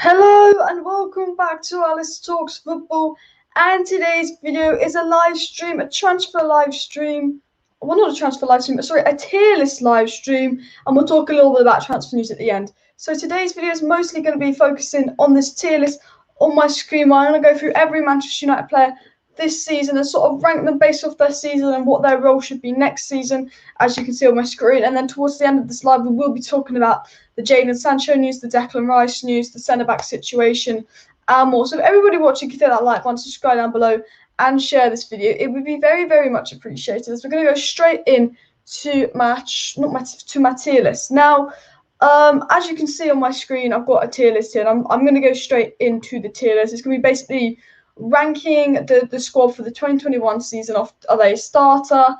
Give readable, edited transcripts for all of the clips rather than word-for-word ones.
Hello and welcome back to Alice Talks Football. And today's video is a live stream, a transfer live stream. Well, not a transfer live stream, but sorry, a tier list live stream. And we'll talk a little bit about transfer news at the end. So today's video is mostly going to be focusing on this tier list on my screen, where I'm going to go through every Manchester United player this season and sort of rank them based off their season and what their role should be next season, as you can see on my screen. And then towards the end of this live, we will be talking about the Jayden Sancho news, the Declan Rice news, the centre-back situation, and more. So if everybody watching can hit that like button, subscribe down below, and share this video, it would be very, very much appreciated. As we're going to go straight in to my tier list. Now, as you can see on my screen, I've got a tier list here, and I'm going to go straight into the tier list. It's going to be basically ranking the squad for the 2021 season. Are they a starter?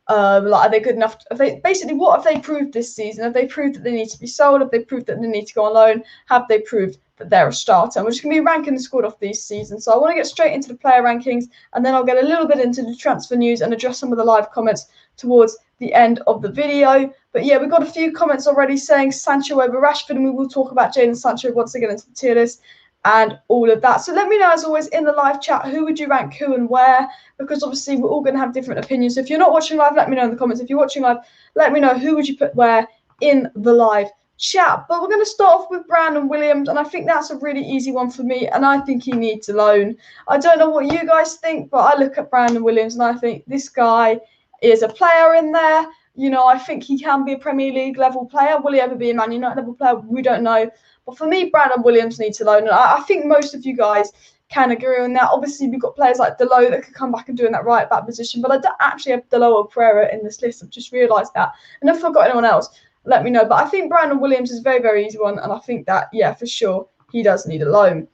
Are they good enough? What have they proved this season? Have they proved that they need to be sold? Have they proved that they need to go on loan? Have they proved that they're a starter? And we're just going to be ranking the squad off these seasons. So I want to get straight into the player rankings, and then I'll get a little bit into the transfer news and address some of the live comments towards the end of the video. But yeah, we've got a few comments already saying Sancho over Rashford, and we will talk about Jayden Sancho once I get into the tier list and all of that. So let me know, as always, in the live chat, who would you rank who and where, because obviously we're all going to have different opinions. So if you're not watching live, let me know in the comments. If you're watching live, let me know who would you put where in the live chat. But we're going to start off with Brandon Williams, and I think that's a really easy one for me, and I think he needs a loan. I don't know what you guys think, but I look at Brandon Williams and I think this guy is a player in there. You know, I think he can be a Premier League level player. Will he ever be a Man United level player? We don't know. But for me, Brandon Williams needs a loan. And I think most of you guys can agree on that. Obviously, we've got players like Delo that could come back and do in that right back position. But I don't actually have Delo or Pereira in this list. I've just realised that. And if I've got anyone else, let me know. But I think Brandon Williams is a very, very easy one. And I think that, yeah, for sure, he does need a loan.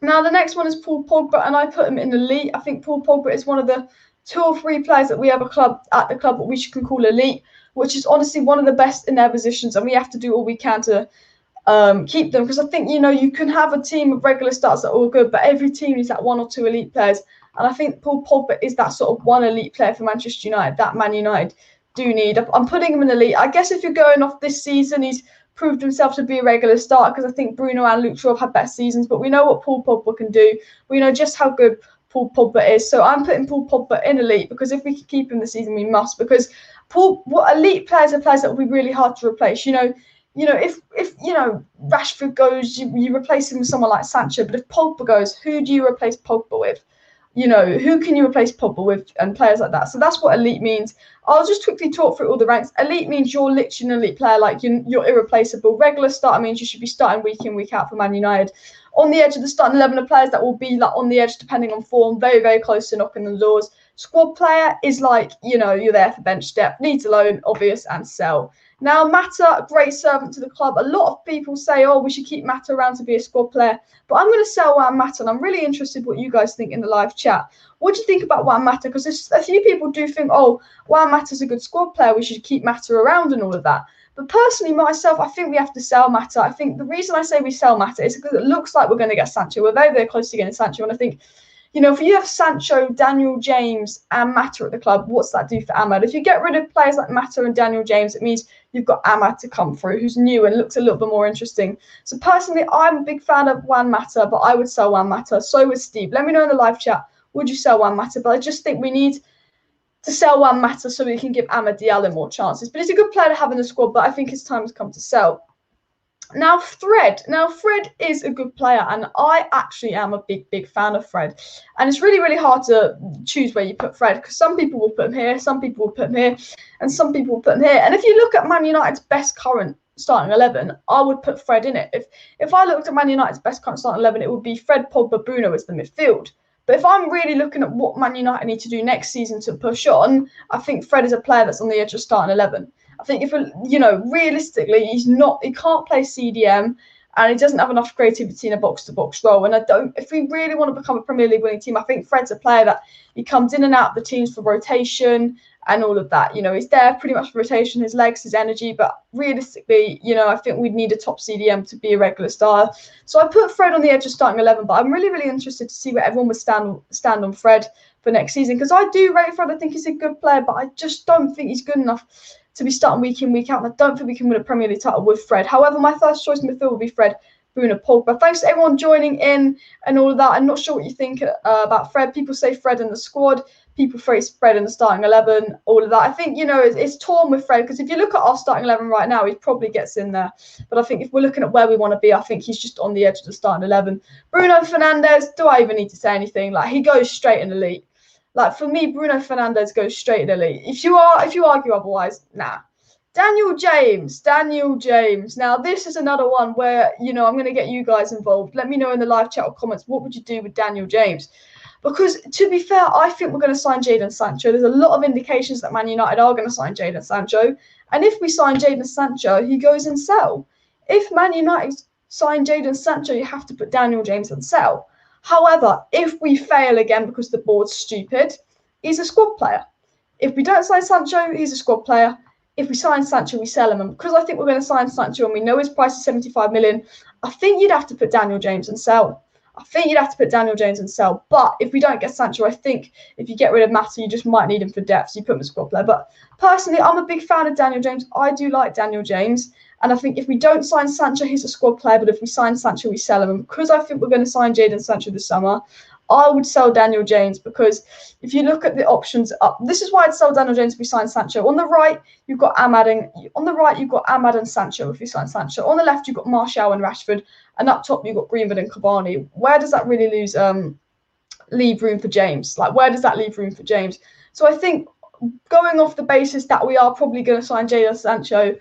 Now, the next one is Paul Pogba, and I put him in elite. I think Paul Pogba is one of the 2 or 3 players that we have at the club that we can call elite, which is honestly one of the best in their positions. And we have to do all we can to keep them, because I think, you know, you can have a team of regular starters that are all good, but every team needs that 1 or 2 elite players. And I think Paul Pogba is that sort of one elite player for Manchester United that Man United do need. I'm putting him in elite. I guess if you're going off this season, he's proved himself to be a regular starter, because I think Bruno and Luke Shaw have had better seasons, but we know what Paul Pogba can do. We know just how good Paul Pogba is. So I'm putting Paul Pogba in elite, because if we can keep him this season, we must, because elite players are players that will be really hard to replace. You know, if Rashford goes, you replace him with someone like Sancho. But if Pogba goes, who do you replace Pogba with? You know, who can you replace Pogba with, and players like that. So that's what elite means. I'll just quickly talk through all the ranks. Elite means you're literally an elite player, like you're irreplaceable. Regular starter means you should be starting week in, week out for Man United. On the edge of the starting 11 are players that will be like on the edge depending on form, very, very close to knocking on the doors. Squad player is like, you know, you're there for bench depth, needs a loan, obvious, and sell. Now, Mata, a great servant to the club. A lot of people say, oh, we should keep Mata around to be a squad player. But I'm going to sell Juan Mata, and I'm really interested what you guys think in the live chat. What do you think about Juan Mata? Because a few people do think, oh, Juan Mata's a good squad player, we should keep Mata around and all of that. But personally, myself, I think we have to sell Mata. I think the reason I say we sell Mata is because it looks like we're going to get Sancho. We're very, very close to getting Sancho. And I think, you know, if you have Sancho, Daniel James, and Mata at the club, what's that do for Ahmad? If you get rid of players like Mata and Daniel James, it means you've got Ahmad to come through, who's new and looks a little bit more interesting. So personally, I'm a big fan of Juan Mata, but I would sell Juan Mata. So would Steve. Let me know in the live chat, would you sell Juan Mata? But I just think we need to sell Juan Mata so we can give Amad Diallo more chances. But he's a good player to have in the squad, but I think his time has come to sell. Now, Fred is a good player, and I actually am a big, big fan of Fred. And it's really, really hard to choose where you put Fred, because some people will put him here, some people will put him here, and some people will put him here. And if you look at Man United's best current starting 11, I would put Fred in it. If I looked at Man United's best current starting 11, it would be Fred, Pogba, Bruno as the midfield. But if I'm really looking at what Man United need to do next season to push on, I think Fred is a player that's on the edge of starting 11. I think if, you know, realistically, he can't play CDM, and he doesn't have enough creativity in a box-to-box role. And if we really want to become a Premier League winning team, I think Fred's a player that he comes in and out of the teams for rotation and all of that. You know, he's there pretty much for rotation, his legs, his energy. But realistically, you know, I think we'd need a top CDM to be a regular star. So I put Fred on the edge of starting 11, but I'm really, really interested to see where everyone would stand on Fred for next season, because I do rate Fred. I think he's a good player, but I just don't think he's good enough to be starting week in, week out. And I don't think we can win a Premier League title with Fred. However, my first choice midfield would be Fred, Bruno, Pogba. Thanks to everyone joining in and all of that. I'm not sure what you think about Fred. People say Fred in the squad. People phrase Fred in the starting 11, all of that. I think, it's torn with Fred, because if you look at our starting 11 right now, he probably gets in there. But I think if we're looking at where we want to be, I think he's just on the edge of the starting 11. Bruno Fernandez, do I even need to say anything? Like, he goes straight in elite. Like, for me, Bruno Fernandez goes straight in elite. If you argue otherwise, nah. Daniel James. Now, this is another one where, I'm going to get you guys involved. Let me know in the live chat or comments, what would you do with Daniel James? Because, to be fair, I think we're going to sign Jayden Sancho. There's a lot of indications that Man United are going to sign Jayden Sancho. And if we sign Jayden Sancho, he goes in sell. If Man United sign Jayden Sancho, you have to put Daniel James in sell. However, if we fail again because the board's stupid, he's a squad player. If we don't sign Sancho, he's a squad player. If we sign Sancho, we sell him. And because I think we're going to sign Sancho and we know his price is 75 million, I think you'd have to put Daniel James in sell. But if we don't get Sancho, I think if you get rid of Matic, you just might need him for depth. So you put him as a squad player. But personally, I'm a big fan of Daniel James. I do like Daniel James. And I think if we don't sign Sancho, he's a squad player. But if we sign Sancho, we sell him. And because I think we're going to sign Jayden Sancho this summer, I would sell Daniel James, because if you look at the options up, this is why I'd sell Daniel James if we sign Sancho. On the right, you've got Ahmad and Sancho if you sign Sancho. On the left, you've got Martial and Rashford, and up top you've got Greenwood and Cavani. Where does that really leave room for James? Like, where does that leave room for James? So I think, going off the basis that we are probably going to sign Jayden Sancho,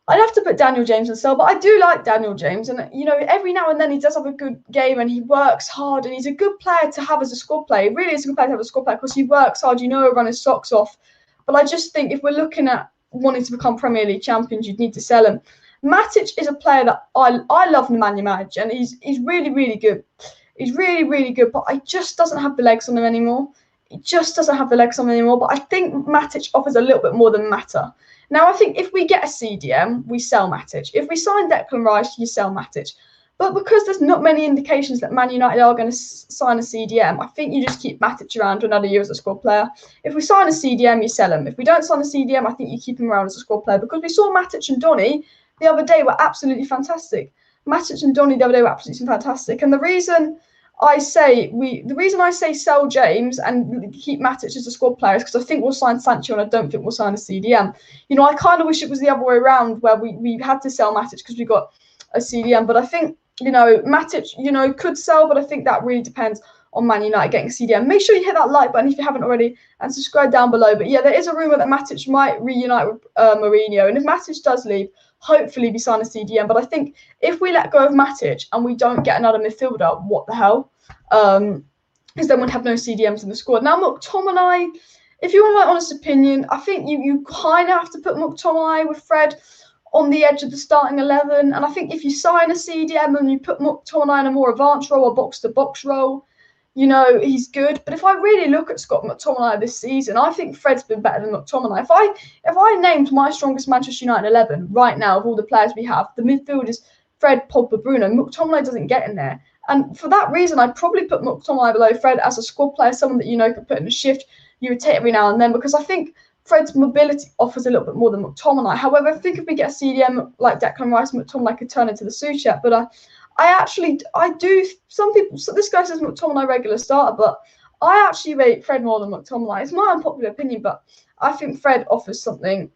I'd have to put Daniel James in sell, but I do like Daniel James. And, every now and then he does have a good game and he works hard, and he's a good player to have as a squad player. He really is a good player to have as a squad player because he works hard, he'll run his socks off. But I just think if we're looking at wanting to become Premier League champions, you'd need to sell him. Matic is a player that I love in the Man United, and he's really, really good. He's really, really good, but he just doesn't have the legs on him anymore. But I think Matic offers a little bit more than Mata. Now, I think if we get a CDM, we sell Matic. If we sign Declan Rice, you sell Matic. But because there's not many indications that Man United are going to sign a CDM, I think you just keep Matic around for another year as a squad player. If we sign a CDM, you sell him. If we don't sign a CDM, I think you keep him around as a squad player, because we saw Matic and Donny the other day were absolutely fantastic. And the reason I say sell James and keep Matic as a squad player is because I think we'll sign Sancho and I don't think we'll sign a CDM. I kind of wish it was the other way around, where we had to sell Matic because we got a CDM. But I think, Matic, could sell, but I think that really depends on Man United getting a CDM. Make sure you hit that like button if you haven't already and subscribe down below. But yeah, there is a rumour that Matic might reunite with Mourinho. And if Matic does leave, hopefully we sign a CDM. But I think if we let go of Matic and we don't get another midfielder, what the hell? Because then we'd have no CDMs in the squad. Now, McTominay, if you want my honest opinion, I think you kind of have to put McTominay with Fred on the edge of the starting 11. And I think if you sign a CDM and you put McTominay in a more advanced role, a box-to-box role, he's good. But if I really look at Scott McTominay this season, I think Fred's been better than McTominay. If I named my strongest Manchester United 11 right now of all the players we have, the midfield is Fred, Pogba, Bruno. McTominay doesn't get in there. And for that reason, I'd probably put McTominay below Fred as a squad player, someone that could put in a shift, you rotate every now and then, because I think Fred's mobility offers a little bit more than McTominay. However, I think if we get a CDM like Declan Rice, McTominay could turn into the sous-chef. But so this guy says McTominay regular starter, but I actually rate Fred more than McTominay. It's my unpopular opinion, but I think Fred offers something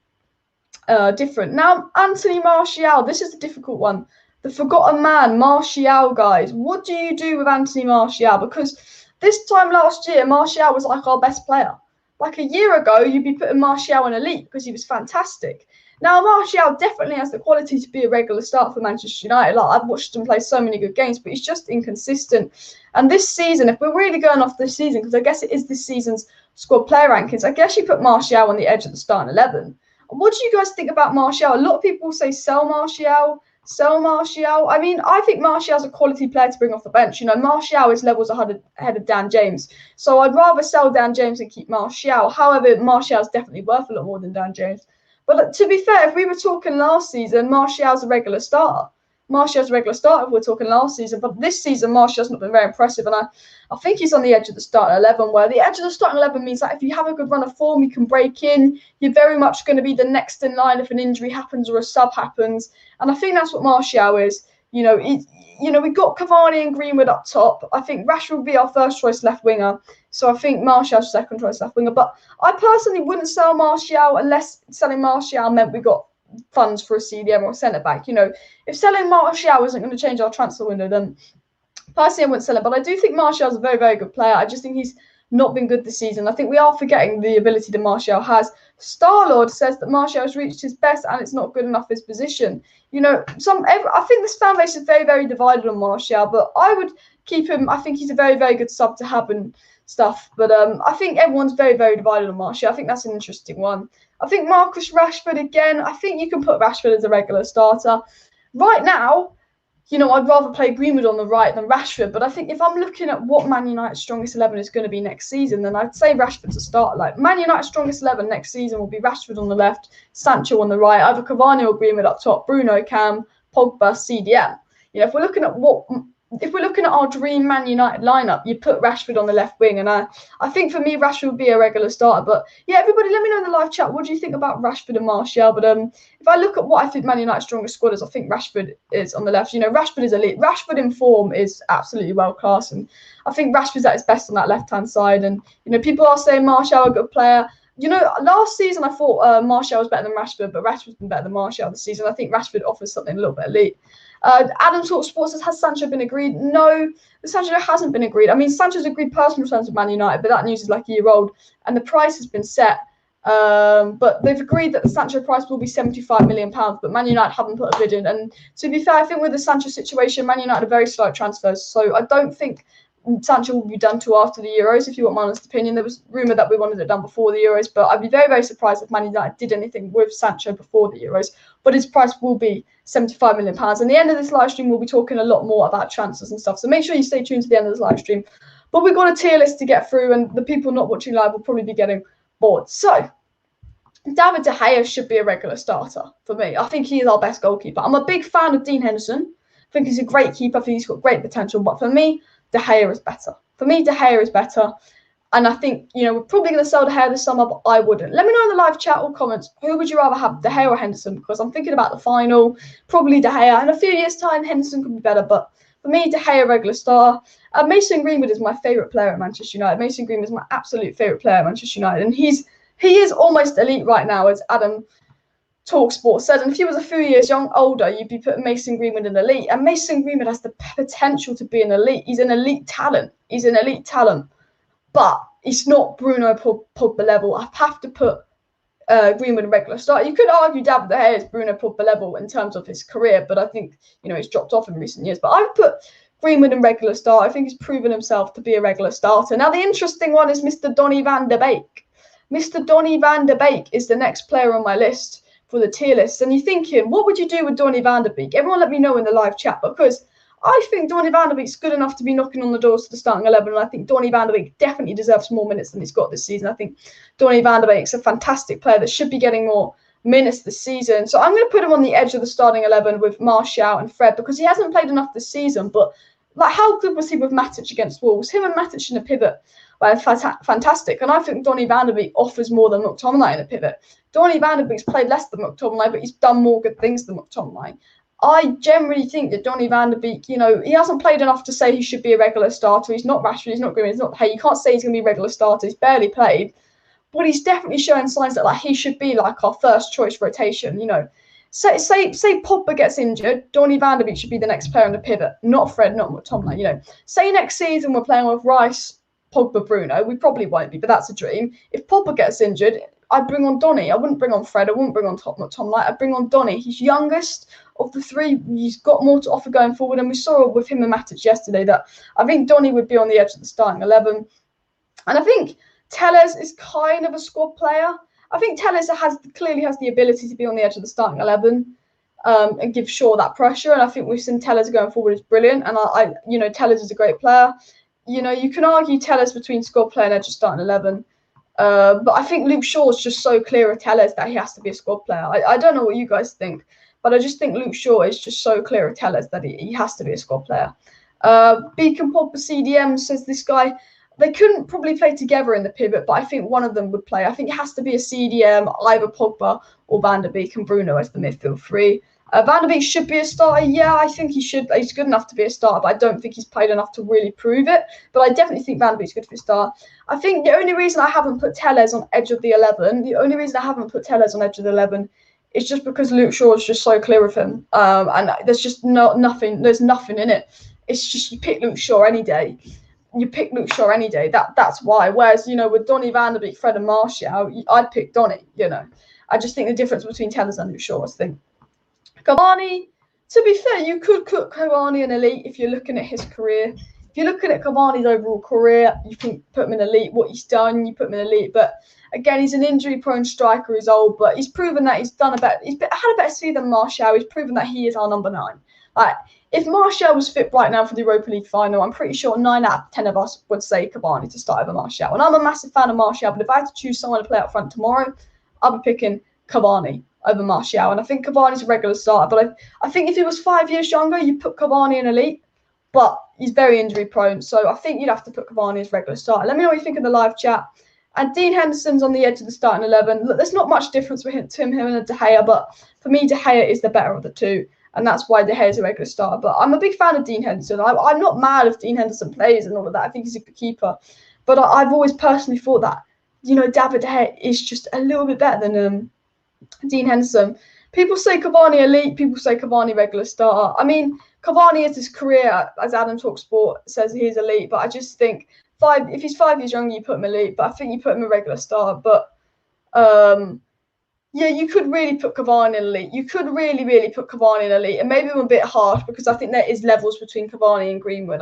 different. Now, Anthony Martial, this is the difficult one. The forgotten man, Martial, guys. What do you do with Anthony Martial? Because this time last year, Martial was like our best player. Like a year ago, you'd be putting Martial in elite because he was fantastic. Now, Martial definitely has the quality to be a regular start for Manchester United. Like, I've watched him play so many good games, but he's just inconsistent. And this season, if we're really going off this season, because I guess it is this season's squad player rankings, I guess you put Martial on the edge of the starting 11. What do you guys think about Martial? A lot of people say sell Martial. I mean, I think Martial's a quality player to bring off the bench. Martial is levels ahead of Dan James. So I'd rather sell Dan James and keep Martial. However, Martial's definitely worth a lot more than Dan James. But to be fair, if we were talking last season, Martial's a regular starter. If we're talking last season. But this season, Martial's not been very impressive. And I think he's on the edge of the starting 11, where the edge of the starting 11 means that if you have a good run of form, you can break in. You're very much going to be the next in line if an injury happens or a sub happens. And I think that's what Martial is. We've got Cavani and Greenwood up top. I think Rashford will be our first choice left winger. So I think Martial's second choice left winger. But I personally wouldn't sell Martial unless selling Martial meant we got funds for a CDM or a centre back. If selling Martial isn't going to change our transfer window, then personally I wouldn't sell him. But I do think Martial's a very, very good player. I just think he's not been good this season. I think we are forgetting the ability that Martial has. Starlord says that Martial has reached his best and it's not good enough for his position. I think this fan base is very, very divided on Martial, but I would keep him. I think he's a very, very good sub to have and stuff. But I think everyone's very, very divided on Martial. I think that's an interesting one. I think Marcus Rashford, again, I think you can put Rashford as a regular starter. Right now, I'd rather play Greenwood on the right than Rashford. But I think if I'm looking at what Man United's strongest 11 is going to be next season, then I'd say Rashford's a start. Like, Man United's strongest 11 next season will be Rashford on the left, Sancho on the right, either Cavani or Greenwood up top, Bruno, Cam, Pogba, CDM. If we're looking at our dream Man United lineup, you put Rashford on the left wing, and I think for me Rashford would be a regular starter. But yeah, everybody, let me know in the live chat what do you think about Rashford and Martial. But if I look at what I think Man United's strongest squad is, I think Rashford is on the left. Rashford is elite. Rashford in form is absolutely world class, and I think Rashford's at his best on that left hand side. And people are saying Martial a good player. Last season I thought Martial was better than Rashford, but Rashford's been better than Martial this season. I think Rashford offers something a little bit elite. Adam Talk Sports says, has Sancho been agreed? No, Sancho hasn't been agreed. I mean, Sancho's agreed personal terms with Man United, but that news is like a year old, and the price has been set. But they've agreed that the Sancho price will be £75 million, but Man United haven't put a bid in. And to be fair, I think with the Sancho situation, Man United are very slow at transfers, so I don't think Sancho will be done till after the Euros, if you want my honest opinion. There was rumour that we wanted it done before the Euros, but I'd be very, very surprised if Man United did anything with Sancho before the Euros. But his price will be £75 million. And the end of this live stream, we'll be talking a lot more about transfers and stuff. So make sure you stay tuned to the end of this live stream. But we've got a tier list to get through, and the people not watching live will probably be getting bored. So David De Gea should be a regular starter for me. I think he is our best goalkeeper. I'm a big fan of Dean Henderson. I think he's a great keeper. I think he's got great potential. But for me, De Gea is better. For me, De Gea is better. And I think, we're probably going to sell De Gea this summer, but I wouldn't. Let me know in the live chat or comments, who would you rather have, De Gea or Henderson? Because I'm thinking about the final, probably De Gea. In a few years' time, Henderson could be better. But for me, De Gea, regular star. Mason Greenwood is my favourite player at Manchester United. Mason Greenwood is my absolute favourite player at Manchester United. And he is almost elite right now, as Adam Talksport said. And if he was a few years older, you'd be putting Mason Greenwood in elite. And Mason Greenwood has the potential to be an elite. He's an elite talent. But it's not Bruno Pogba level. I have to put Greenwood in regular start. You could argue David De Gea is Bruno Pogba level in terms of his career, but I think, he's dropped off in recent years. But I would put Greenwood in regular start. I think he's proven himself to be a regular starter. Now, the interesting one is Mr. Donny Van Der Beek. Mr. Donny Van Der Beek is the next player on my list for the tier list. And you're thinking, what would you do with Donny Van Der Beek? Everyone let me know in the live chat, because I think Donny Van Der Beek's good enough to be knocking on the doors to the starting 11, and I think Donny Van Der Beek definitely deserves more minutes than he's got this season. I think Donny Van Der Beek's a fantastic player that should be getting more minutes this season. So I'm going to put him on the edge of the starting 11 with Martial and Fred, because he hasn't played enough this season, but how good was he with Matic against Wolves? Him and Matic in a pivot were fantastic, and I think Donny Van Der Beek offers more than McTominay in a pivot. Donny Van Der Beek's played less than McTominay, but he's done more good things than McTominay. I generally think that Donny Van Der Beek, he hasn't played enough to say he should be a regular starter. He's not Rashford, he's not Greenwood, he's not Hey. You can't say he's going to be a regular starter. He's barely played, but he's definitely showing signs that he should be our first choice rotation. Say Pogba gets injured, Donny Van Der Beek should be the next player on the pivot, not Fred, not McTominay. Say next season we're playing with Rice, Pogba, Bruno. We probably won't be, but that's a dream. If Pogba gets injured, I'd bring on Donny. I wouldn't bring on Fred. I wouldn't bring on McTominay. I'd bring on Donny. He's youngest of the three. He's got more to offer going forward. And we saw with him and Matic yesterday that I think Donny would be on the edge of the starting 11. And I think Telles is kind of a squad player. I think Telles clearly has the ability to be on the edge of the starting 11 and give Shaw that pressure. And I think we've seen Telles going forward is brilliant. And Telles is a great player. You can argue Telles between squad player and edge of starting 11. But I think Luke Shaw is just so clear of Telles that he has to be a squad player. I don't know what you guys think, but I just think Luke Shaw is just so clear of Telles that he has to be a squad player. Beacon Pogba CDM says this guy, they couldn't probably play together in the pivot, but I think one of them would play. I think it has to be a CDM, either Pogba or Van Der Beek and Bruno as the midfield three. Van Der Beek should be a starter. Yeah, I think he should. He's good enough to be a starter, but I don't think he's played enough to really prove it. But I definitely think Van Der Beek's good for a start. I think the only reason I haven't put Telles on edge of the 11, is just because Luke Shaw is just so clear of him. And there's just nothing. There's nothing in it. It's just you pick Luke Shaw any day. That's why. Whereas, with Donny Van Der Beek, Fred and Martial, I'd pick Donny, I just think the difference between Telles and Luke Shaw is Cavani, to be fair, you could put Cavani in elite if you're looking at his career. If you're looking at Cavani's overall career, you can put him in elite. What he's done, you put him in elite. But again, he's an injury-prone striker. He's old, but he's proven that he's had a better season than Martial. He's proven that he is our number 9. Like, if Martial was fit right now for the Europa League final, I'm pretty sure 9 out of 10 of us would say Cavani to start over Martial. And I'm a massive fan of Martial, but if I had to choose someone to play up front tomorrow, I'd be picking Cavani over Martial. And I think Cavani's a regular starter. But I think if he was 5 years younger, you put Cavani in elite. But he's very injury prone. So I think you'd have to put Cavani as regular starter. Let me know what you think in the live chat. And Dean Henderson's on the edge of the starting 11. Look, there's not much difference between him and De Gea. But for me, De Gea is the better of the two. And that's why De Gea is a regular starter. But I'm a big fan of Dean Henderson. I'm not mad if Dean Henderson plays and all of that. I think he's a good keeper. But I've always personally thought that, David De Gea is just a little bit better than Dean Henderson. People say Cavani elite, people say Cavani regular starter. I mean, Cavani is his career, as Adam Talksport says, he's elite, but I just think if he's 5 years younger, you put him elite, but I think you put him a regular starter. But yeah, you could really put Cavani in elite. You could really, really put Cavani in elite, and maybe I'm a bit harsh because I think there is levels between Cavani and Greenwood.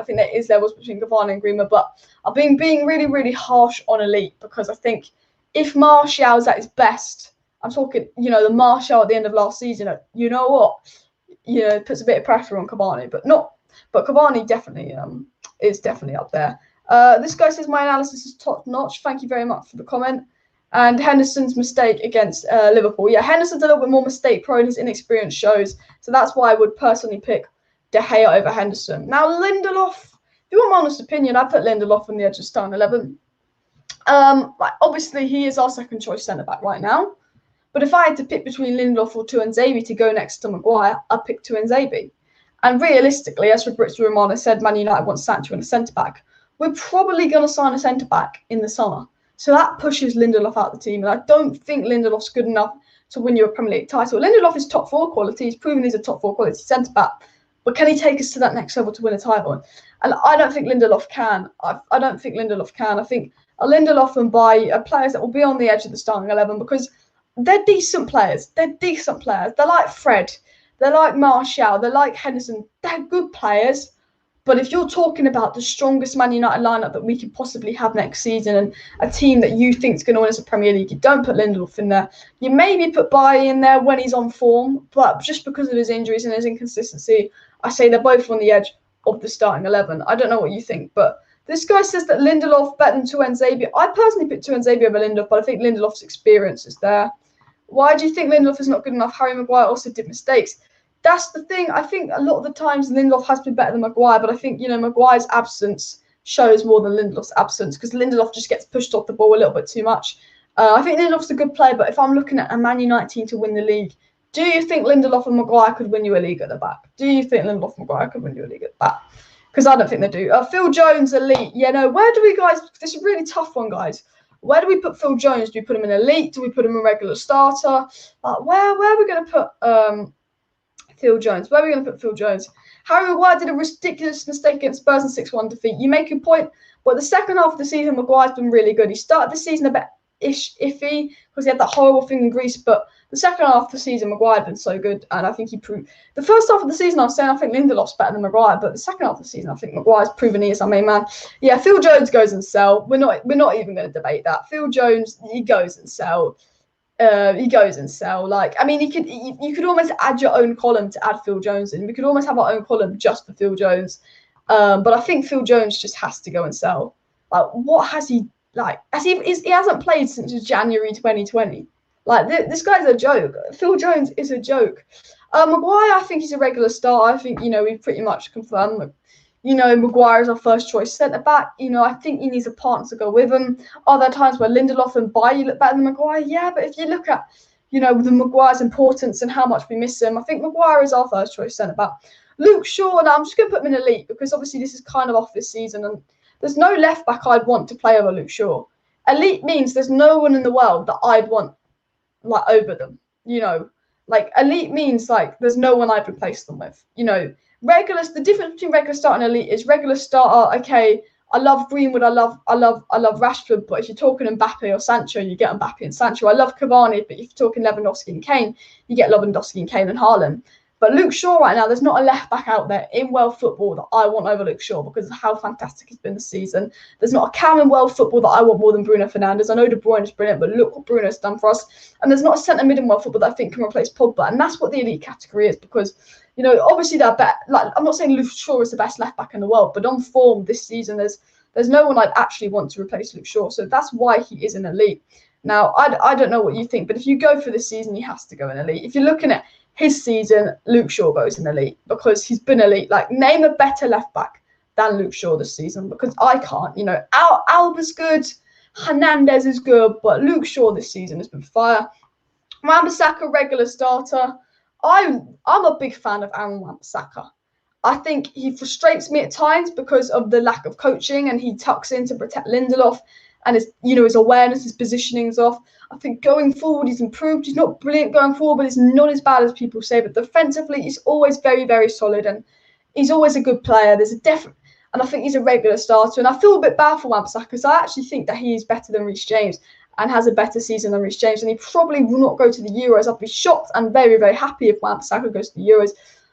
But I'm being really, really harsh on elite because I think if Martial's at his best, I'm talking, the Martial at the end of last season, puts a bit of pressure on Cavani, but Cavani definitely is definitely up there. This guy says my analysis is top notch. Thank you very much for the comment. And Henderson's mistake against Liverpool. Yeah, Henderson's a little bit more mistake prone. His inexperience shows. So that's why I would personally pick De Gea over Henderson. Now, Lindelof, if you want my honest opinion, I put Lindelof on the edge of starting 11. Obviously, he is our second choice centre-back right now. But if I had to pick between Lindelof or Tuanzebe to go next to Maguire, I'd pick Tuanzebe. And realistically, as Fabrizio Romano said, Man United wants Sancho in a centre-back. We're probably going to sign a centre-back in the summer. So that pushes Lindelof out the team. And I don't think Lindelof's good enough to win you a Premier League title. Lindelof is top 4 quality. He's proven he's a top 4 quality centre-back. But can he take us to that next level to win a title? And I don't think Lindelof can. I don't think Lindelof can. I think Lindelof and Bailly are players that will be on the edge of the starting 11 because they're decent players. They're like Fred. They're like Martial. They're like Henderson. They're good players. But if you're talking about the strongest Man United lineup that we could possibly have next season and a team that you think is going to win us a Premier League, you don't put Lindelof in there. You maybe put Bailly in there when he's on form, but just because of his injuries and his inconsistency, I say they're both on the edge of the starting 11. I don't know what you think, but this guy says that Lindelof better than Tuanzebe. I personally picked Tuanzebe over Lindelof, but I think Lindelof's experience is there. Why do you think Lindelof is not good enough? Harry Maguire also did mistakes. That's the thing. I think a lot of the times Lindelof has been better than Maguire, but I think, Maguire's absence shows more than Lindelof's absence because Lindelof just gets pushed off the ball a little bit too much. I think Lindelof's a good player, but if I'm looking at a Man United team to win the league, do you think Lindelof and Maguire could win you a league at the back? Do you think Lindelof and Maguire could win you a league at the back? Because I don't think they do. Phil Jones, elite. Where do we guys... This is a really tough one, guys. Where do we put Phil Jones? Do we put him in elite? Do we put him in regular starter? Where are we going to put Phil Jones? Where are we going to put Phil Jones? Harry Maguire did a ridiculous mistake against Spurs in 6-1 defeat. You make a point, but the second half of the season, Maguire's been really good. He started the season a bit iffy because he had that horrible thing in Greece, but the second half of the season, Maguire had been so good, and I think he proved... The first half of the season, I was saying I think Lindelof's better than Maguire, but the second half of the season, I think Maguire's proven he is our main man. Yeah, Phil Jones goes and sell. We're not even going to debate that. Phil Jones, he goes and sell. Like, I mean, you could almost add your own column to add Phil Jones in. We could almost have our own column just for Phil Jones. But I think Phil Jones just has to go and sell. Like, what has he... Like, he hasn't played since January 2020. Like, this guy's a joke. Phil Jones is a joke. Maguire, I think he's a regular starter. I think, we've pretty much confirmed that, Maguire is our first choice centre-back. I think he needs a partner to go with him. Are there times where Lindelof and Bailly look better than Maguire? Yeah, but if you look at, the Maguire's importance and how much we miss him. I think Maguire is our first choice centre-back. Luke Shaw, now I'm just going to put him in elite because obviously this is kind of off this season and there's no left-back I'd want to play over Luke Shaw. Elite means there's no one in the world that I'd want over them, elite means there's no one I'd replace them with, regulars. The difference between regular starter and elite is regular starter. Okay, I love Greenwood, I love Rashford, but if you're talking Mbappe or Sancho, you get Mbappe and Sancho. I love Cavani, but if you're talking Lewandowski and Kane, you get Lewandowski and Kane and Haaland. But Luke Shaw right now, there's not a left back out there in world football that I want over Luke Shaw because of how fantastic he's been this season. There's not a cam in world football that I want more than Bruno Fernandez. I know De Bruyne is brilliant, but look what Bruno's done for us. And there's not a centre mid in world football that I think can replace Pogba. And that's what the elite category is because, obviously they're better. I'm not saying Luke Shaw is the best left back in the world, but on form this season, there's no one I'd actually want to replace Luke Shaw. So that's why he is an elite. Now, I don't know what you think, but if you go for this season, he has to go in elite. If you're looking at his season, Luke Shaw goes in elite because he's been elite. Name a better left back than Luke Shaw this season because I can't. Alba's good, Hernandez is good, but Luke Shaw this season has been fire. Wan-Bissaka, regular starter. I'm a big fan of Aaron Wan-Bissaka. I think he frustrates me at times because of the lack of coaching and he tucks in to protect Lindelof and his awareness, his positioning is off. I think going forward, he's improved. He's not brilliant going forward, but he's not as bad as people say. But defensively, he's always very, very solid, and he's always a good player. And I think he's a regular starter. And I feel a bit bad for Wan-Bissaka because I actually think that he is better than Reece James and has a better season than Reece James. And he probably will not go to the Euros. I'd be shocked and very, very happy if Wan-Bissaka goes to the Euros.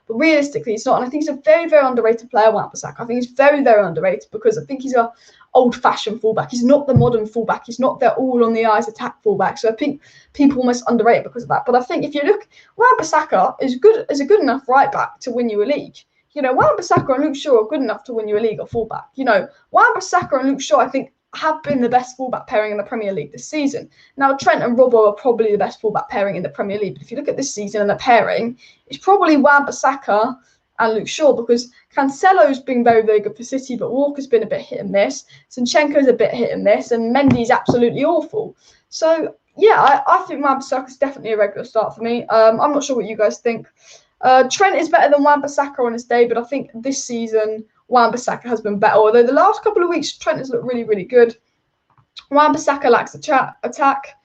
But realistically, he's not. And I think he's a very, very underrated player, Wan-Bissaka. I think he's very, very underrated because I think he's a old-fashioned fullback. He's not the modern fullback. He's not the all-on-the-eyes attack fullback. So I think people almost underrate it because of that. But I think if you look, Wan-Bissaka is a good enough right-back to win you a league. Wan-Bissaka and Luke Shaw are good enough to win you a league or fullback. Wan-Bissaka and Luke Shaw, I think, have been the best fullback pairing in the Premier League this season. Now, Trent and Robbo are probably the best fullback pairing in the Premier League. But if you look at this season and the pairing, it's probably Wan-Bissaka and Luke Shaw because Cancelo's been very, very good for City, but Walker's been a bit hit and miss. Zinchenko's a bit hit and miss, and Mendy's absolutely awful. So, yeah, I think Wan-Bissaka's definitely a regular start for me. I'm not sure what you guys think. Trent is better than Wan-Bissaka on his day, but I think this season Wan-Bissaka has been better. Although the last couple of weeks, Trent has looked really, really good. Wan-Bissaka lacks attack.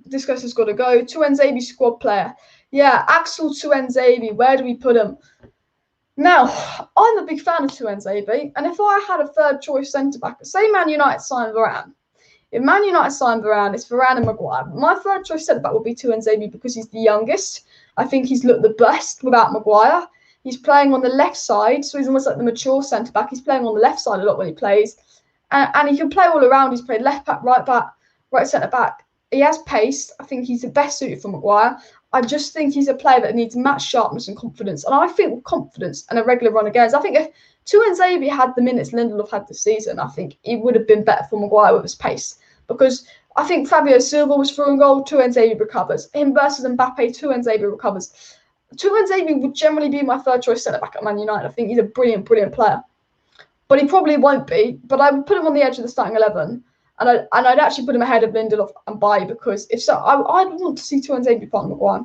This guy's has got to go. Tuanzebe squad player. Yeah, Axel Tuanzebe. Where do we put him? Now, I'm a big fan of Tuanzebe, and if I had a third choice centre-back, say Man United signed Varane. If Man United signed Varane, it's Varane and Maguire. My third choice centre-back would be Tuanzebe because he's the youngest. I think he's looked the best without Maguire. He's playing on the left side, so he's almost like the mature centre-back. He's playing on the left side a lot when he plays. And he can play all around. He's played left back, right centre-back. He has pace. I think he's the best suited for Maguire. I just think he's a player that needs match sharpness and confidence. And I think with confidence and a regular run of games, I think if Tuanzebe had the minutes Lindelof had this season, I think it would have been better for Maguire with his pace. Because I think Fabio Silva was through and goal, Tuanzebe recovers. Him versus Mbappe, Tuanzebe recovers. Tuanzebe would generally be my third choice centre-back at Man United. I think he's a brilliant, brilliant player. But he probably won't be. But I would put him on the edge of the starting 11. And I'd actually put him ahead of Lindelof and Bailly because if so, I'd want to see Tuanzebe part of Maguire.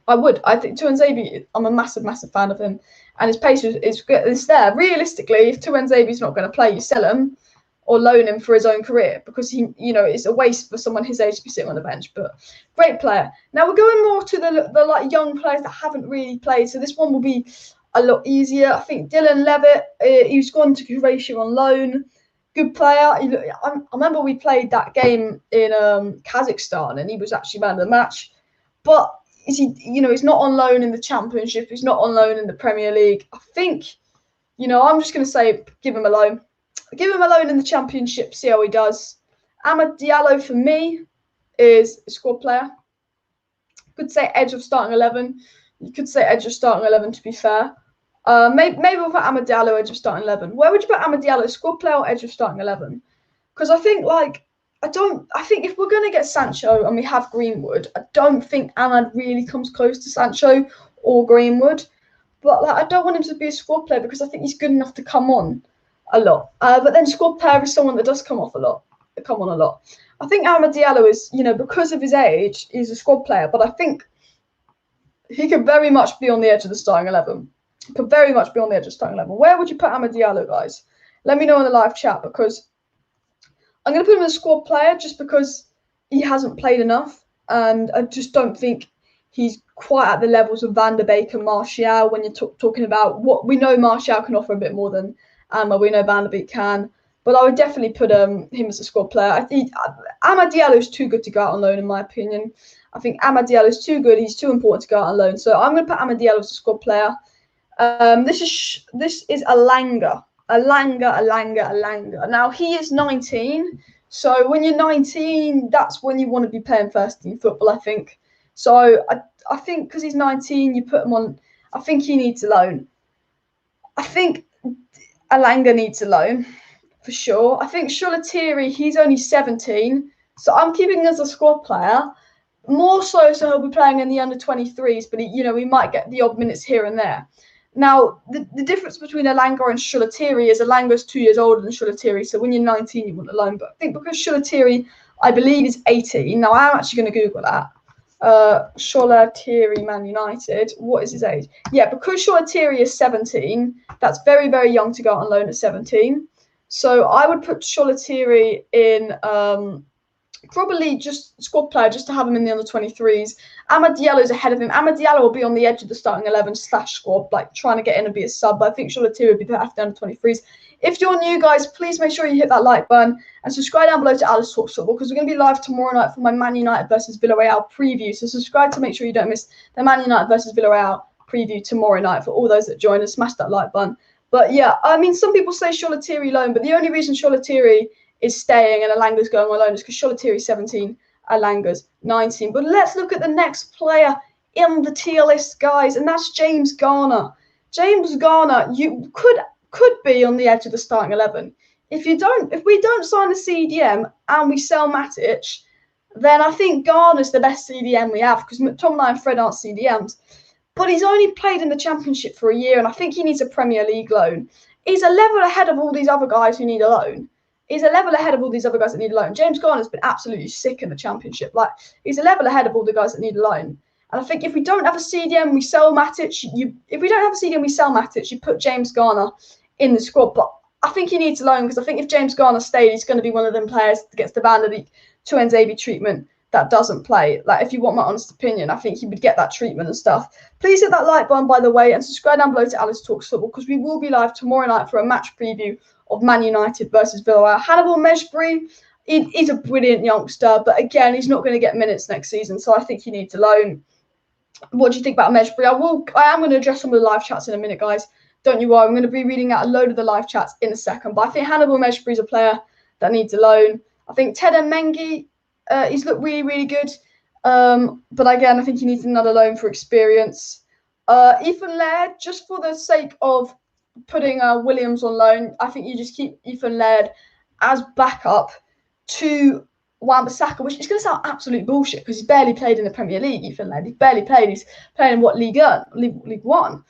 I would. I think Tuanzebe, I'm a massive, massive fan of him. And his pace is there. Realistically, if Tuanzebe's not going to play, you sell him or loan him for his own career because it's a waste for someone his age to be sitting on the bench. But great player. Now we're going more to the young players that haven't really played. So this one will be a lot easier. I think Dylan Levitt, he's gone to Croatia on loan. Good player. I remember we played that game in Kazakhstan and he was actually man of the match. But he's not on loan in the Championship. He's not on loan in the Premier League. I think, I'm just going to say give him a loan. Give him a loan in the Championship, see how he does. Amad Diallo for me is a squad player. Could say edge of starting 11. You could say edge of starting 11 to be fair. Maybe we'll put Amad Diallo edge of starting 11. Where would you put Amad Diallo, squad player or edge of starting 11? Because I think I think if we're going to get Sancho and we have Greenwood, I don't think Amad really comes close to Sancho or Greenwood. But I don't want him to be a squad player because I think he's good enough to come on a lot. But then squad player is someone that does come on a lot. I think Amad Diallo is, because of his age, he's a squad player, but I think he could very much be on the edge of the starting 11. Could very much be on the edge of the starting 11. Where would you put Amad Diallo, guys? Let me know in the live chat, because I'm going to put him as a squad player just because he hasn't played enough, and I just don't think he's quite at the levels of Van Der Beek and Martial when you're talking about what we know. Martial can offer a bit more than we know Van Der Beek can, but I would definitely put him as a squad player. I think Amad Diallo is too good to go out on loan, in my opinion. I think Amad Diallo is too good. He's too important to go out on loan. So I'm going to put Amad Diallo as a squad player. This is Alanga. Now, he is 19. So when you're 19, that's when you want to be playing first team football, I think. So I think because he's 19, you put him on. I think he needs a loan. I think Alanga needs a loan for sure. I think Sholatiri, he's only 17. So I'm keeping him as a squad player. More so he'll be playing in the under-23s, but he might get the odd minutes here and there. Now, the difference between Alanga and Sholatiri is Alanga's 2 years older than Sholatiri, so when you're 19, you want a loan. But I think because Sholatiri, I believe, is 18. Now, I'm actually going to Google that. Sholatiri, Man United. What is his age? Yeah, because Sholatiri is 17, that's very, very young to go on loan at 17. So I would put Sholatiri in probably just squad player, just to have him in the under-23s. Amad Diallo is ahead of him. Amad Diallo will be on the edge of the starting 11 / squad, like trying to get in and be a sub. But I think Sholatiri would be better after the under-23s. If you're new, guys, please make sure you hit that like button and subscribe down below to Alice Talks Football, because we're going to be live tomorrow night for my Man United versus Villarreal preview. So subscribe to make sure you don't miss the Man United versus Villarreal preview tomorrow night for all those that join us. Smash that like button. But yeah, I mean, some people say Sholatiri loan, but the only reason Sholatiri is staying and Alanga's going on loan is because Sholatiri's 17, Alanga's 19. But let's look at the next player in the tier list, guys, and that's James Garner. James Garner, you could be on the edge of the starting 11. If we don't sign a CDM and we sell Matic, then I think Garner's the best CDM we have, because McTominay and Fred aren't CDMs. But he's only played in the Championship for a year, and I think he needs a Premier League loan. He's a level ahead of all these other guys who need a loan. He's a level ahead of all these other guys that need a loan. James Garner's been absolutely sick in the Championship. Like, he's a level ahead of all the guys that need a loan. And I think if we don't have a CDM, we sell Matic. If we don't have a CDM, we sell Matic. You put James Garner in the squad. But I think he needs a loan, because I think if James Garner stayed, he's going to be one of them players that gets the Van Der Beek to Nzabi treatment that doesn't play. Like, if you want my honest opinion, I think he would get that treatment and stuff. Please hit that like button, by the way, and subscribe down below to Alice Talks Football, because we will be live tomorrow night for a match preview of Man United versus Villarreal. Hannibal Mejbri, he's a brilliant youngster, but again, he's not going to get minutes next season, so I think he needs a loan. What do you think about Mejbri? I am going to address some of the live chats in a minute, guys. Don't you worry, I'm going to be reading out a load of the live chats in a second, but I think Hannibal Mejbri is a player that needs a loan. I think Ted Mengi, he's looked really, really good, but again, I think he needs another loan for experience. Ethan Laird, just for the sake of putting Williams on loan, I think you just keep Ethan Laird as backup to Wan-Bissaka, which is going to sound absolute bullshit because he's barely played in the Premier League. Ethan Laird, he's barely played. He's playing in what, League One.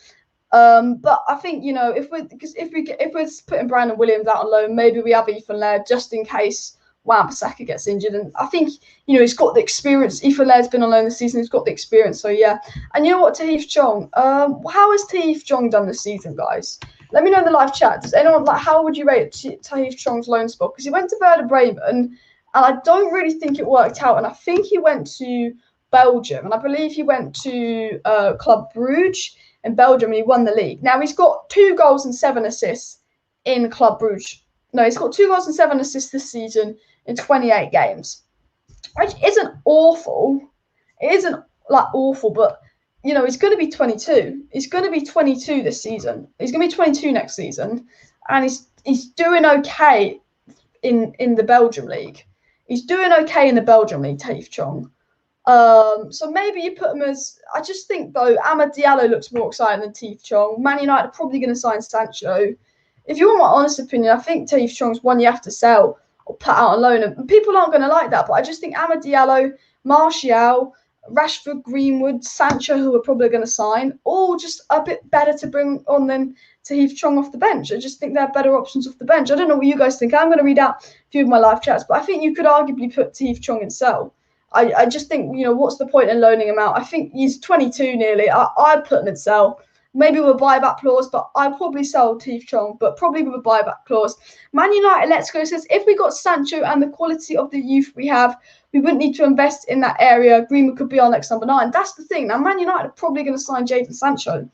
But I think, if we're putting Brandon Williams out on loan, maybe we have Ethan Laird just in case Wan-Bissaka gets injured. And I think, he's got the experience. Ethan Laird's been on loan this season. He's got the experience. So, yeah. And you know what, Tahith Chong? How has Tahith Chong done this season, guys? Let me know in the live chat. Does anyone, how would you rate Tahith Chong's loan spot? Because he went to Werder Bremen, and I don't really think it worked out. And I think he went to Belgium. And I believe he went to Club Brugge in Belgium, and he won the league. Now, he's got 2 goals and 7 assists in Club Brugge. No, he's got 2 goals and 7 assists this season in 28 games, which isn't awful. It isn't awful, but he's going to be 22. He's going to be 22 this season. He's going to be 22 next season, and he's doing okay in the Belgium league. He's doing okay in the Belgium league, Tahith Chong. So maybe you put him as. I just think though, Amad Diallo looks more exciting than Tahith Chong. Man United are probably going to sign Sancho. If you want my honest opinion, I think Tahith Chong's one you have to sell or put out on loan. And people aren't going to like that, but I just think Amad Diallo, Martial, Rashford, Greenwood, Sancho, who are probably going to sign, all just a bit better to bring on than Tahith Chong off the bench. I just think they're better options off the bench. I don't know what you guys think. I'm going to read out a few of my live chats, but I think you could arguably put Tahith Chong in sell. I just think, what's the point in loaning him out? I think he's 22 nearly. I'd put him in sell. Maybe with a buyback clause, but I'd probably sell Tahith Chong, but probably with a buyback clause. Man United Let's Go says, if we got Sancho and the quality of the youth we have, we wouldn't need to invest in that area. Greenwood could be our next number 9. That's the thing. Now, Man United are probably going to sign Jayden Sancho.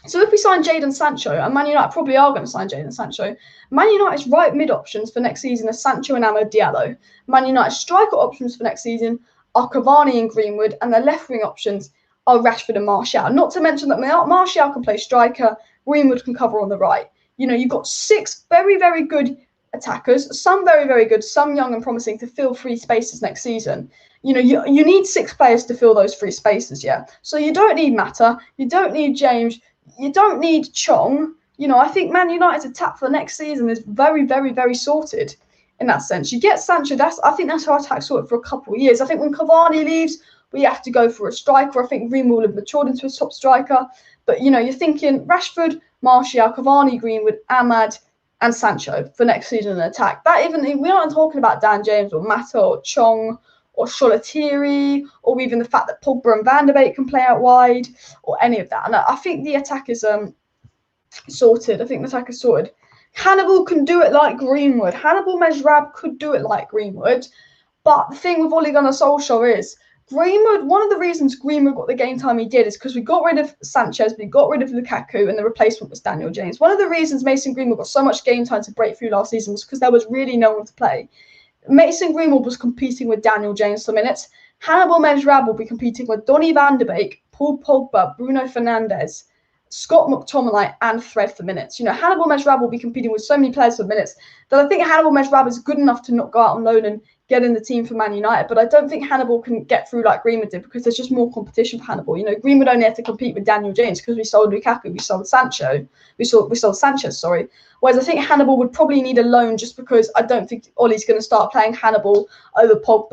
So if we sign Jayden Sancho, and Man United probably are going to sign Jayden Sancho, Man United's right mid options for next season are Sancho and Amad Diallo. Man United's striker options for next season are Cavani and Greenwood, and their left wing options are Rashford and Martial. Not to mention that Martial can play striker, Greenwood can cover on the right. You've got 6 very, very good attackers, some very, very good, some young and promising to fill 3 spaces next season. You need 6 players to fill those 3 spaces, yeah? So you don't need Mata, you don't need James, you don't need Chong. I think Man United's attack for the next season is very, very, very sorted in that sense. You get Sancho, I think that's our attack sorted for a couple of years. I think when Cavani leaves, we have to go for a striker. I think Greenwood will have matured into a top striker. But, you're thinking Rashford, Martial, Cavani, Greenwood, Amad, and Sancho for next season in attack. We aren't talking about Dan James or Mata or Chong or Sholatiri, or even the fact that Pogba and Van Der Beek can play out wide, or any of that. And I think the attack is sorted. Hannibal can do it like Greenwood. Hannibal Mejrab could do it like Greenwood. But the thing with Ole Gunnar Solskjaer is, Greenwood, one of the reasons Greenwood got the game time he did is because we got rid of Sanchez, we got rid of Lukaku, and the replacement was Daniel James. One of the reasons Mason Greenwood got so much game time to break through last season was because there was really no one to play. Mason Greenwood was competing with Daniel James for minutes. Hannibal Mejrab will be competing with Donny Van Der Beek, Paul Pogba, Bruno Fernandez, Scott McTominay, and Fred for minutes. Hannibal Mejrab will be competing with so many players for minutes that I think Hannibal Mejrab is good enough to not go out on loan and get in the team for Man United. But I don't think Hannibal can get through like Greenwood did, because there's just more competition for Hannibal. Greenwood only had to compete with Daniel James because we sold Lukaku, we sold Sancho, we sold Sanchez, sorry. Whereas I think Hannibal would probably need a loan, just because I don't think Ollie's going to start playing Hannibal over Pogba.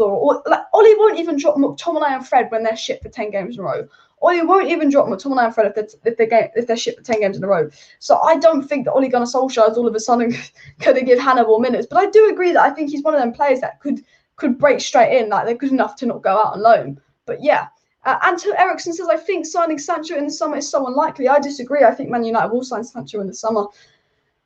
Ollie won't even drop McTominay and Fred when they're shit for 10 games in a row. Ollie won't even drop McTominay and Fred if they're shit for 10 games in a row. So I don't think that Ole Gunnar Solskjaer is all of a sudden going to give Hannibal minutes. But I do agree that I think he's one of them players that could break straight in. Like, they're good enough to not go out on loan. But yeah. Anto Eriksson says, I think signing Sancho in the summer is so unlikely. I disagree. I think Man United will sign Sancho in the summer.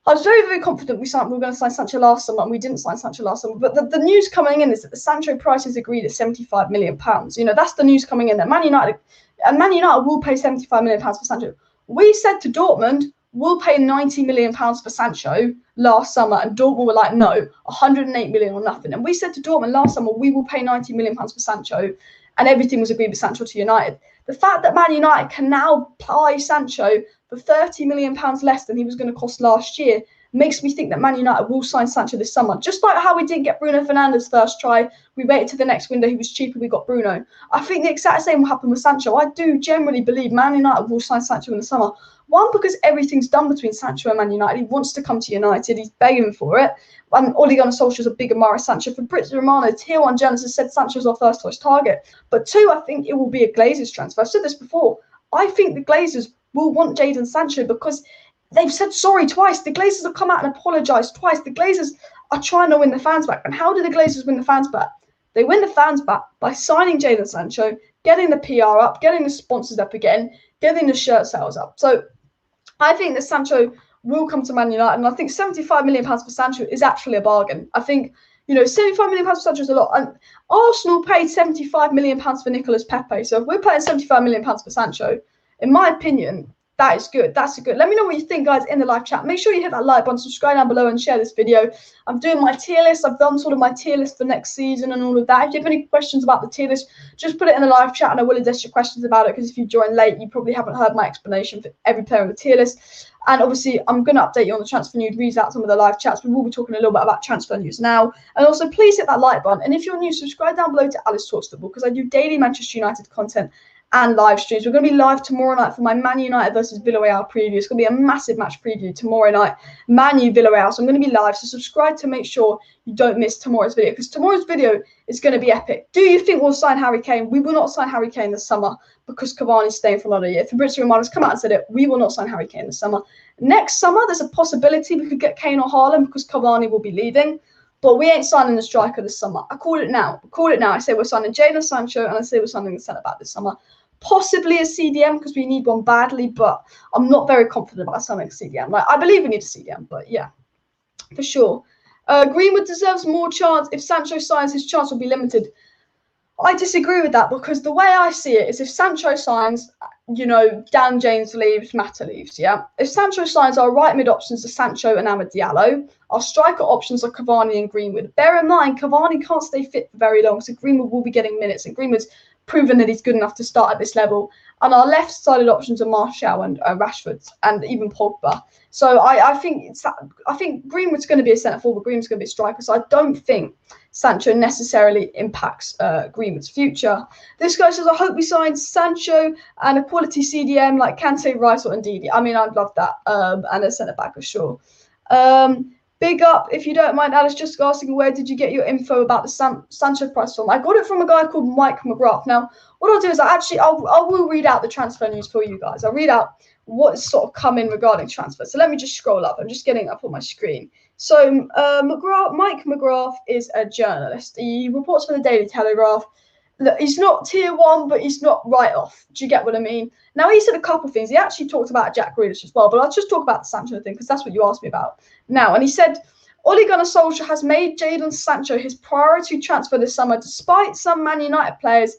I was very, very confident we were going to sign Sancho last summer, and we didn't sign Sancho last summer. But the news coming in is that the Sancho price is agreed at £75 million. That's the news coming in, that Man United will pay £75 million for Sancho. We said to Dortmund, we'll pay £90 million for Sancho last summer, and Dortmund were like, no, 108 million or nothing. And we said to Dortmund last summer, we will pay £90 million for Sancho, and everything was agreed with Sancho to United. The fact that Man United can now buy Sancho for £30 million less than he was going to cost last year makes me think that Man United will sign Sancho this summer. Just like how we didn't get Bruno Fernandez first try, we waited to the next window, he was cheaper, we got Bruno. I think the exact same will happen with Sancho. I do generally believe Man United will sign Sancho in the summer. One, because everything's done between Sancho and Man United. He wants to come to United. He's begging for it. And Ole Gunnar Solskjaer's a big admirer of Sancho. For Britz Romano, Tier 1 journalist has said Sancho's our first choice target. But 2, I think it will be a Glazers transfer. I've said this before. I think the Glazers will want Jayden Sancho because they've said sorry twice. The Glazers have come out and apologised twice. The Glazers are trying to win the fans back. And how do the Glazers win the fans back? They win the fans back by signing Jayden Sancho, getting the PR up, getting the sponsors up again, getting the shirt sales up. So I think that Sancho will come to Man United, and I think £75 million for Sancho is actually a bargain. I think, £75 million for Sancho is a lot. And Arsenal paid £75 million for Nicolas Pepe. So if we're paying £75 million for Sancho, in my opinion, that is good. That's good. Let me know what you think, guys, in the live chat. Make sure you hit that like button, subscribe down below, and share this video. I'm doing my tier list. I've done sort of my tier list for next season and all of that. If you have any questions about the tier list, just put it in the live chat, and I will address your questions about it, because if you join late, you probably haven't heard my explanation for every player on the tier list. And obviously, I'm going to update you on the transfer news, read out some of the live chats. We will be talking a little bit about transfer news now. And also, please hit that like button. And if you're new, subscribe down below to Alice Talks Football, because I do daily Manchester United content and live streams. We're going to be live tomorrow night for my Man United versus Villarreal preview. It's going to be a massive match preview tomorrow night, Man U Villarreal. So I'm going to be live. So subscribe to make sure you don't miss tomorrow's video, because tomorrow's video is going to be epic. Do you think we'll sign Harry Kane? We will not sign Harry Kane this summer because Cavani's staying for another year. Fabrizio Romano's come out and said it. We will not sign Harry Kane this summer. Next summer, there's a possibility we could get Kane or Haaland because Cavani will be leaving. But we ain't signing a striker this summer. I call it now. I say we're signing Jayden Sancho, and I say we're signing a centre-back this summer. Possibly a CDM because we need one badly, but I'm not very confident about signing a CDM. Like, I believe we need a CDM, but yeah, for sure. Greenwood deserves more chance. If Sancho signs, his chance will be limited. I disagree with that, because the way I see it is if Sancho signs, you know, Dan James leaves, Mata leaves, yeah? If Sancho signs, our right mid options are Sancho and Amad Diallo. Our striker options are Cavani and Greenwood. Bear in mind, Cavani can't stay fit for very long, so Greenwood will be getting minutes, and Greenwood's proven that he's good enough to start at this level. And our left-sided options are Martial and Rashford, and even Pogba. So I think Greenwood's going to be a centre forward, Greenwood's going to be a striker. So I don't think Sancho necessarily impacts Greenwood's future. This guy says, I hope we sign Sancho and a quality CDM like Kante, Rice, or Ndidi. I mean, I'd love that, and a centre back for sure. Big up, if you don't mind, Alice, just asking, where did you get your info about the Sancho price from? I got it from a guy called Mike McGrath. Now, what I'll do is I will read out the transfer news for you guys. I'll read out what's sort of come in regarding transfer. So let me just scroll up. I'm just getting up on my screen. So Mike McGrath is a journalist. He reports for the Daily Telegraph. Look, he's not tier one, but he's not right off. Do you get what I mean? Now, he said a couple of things. He actually talked about Jack Grealish as well, but I'll just talk about the Sancho thing because that's what you asked me about now. And he said, Ole Gunnar Solskjaer has made Jayden Sancho his priority transfer this summer, despite some Man United players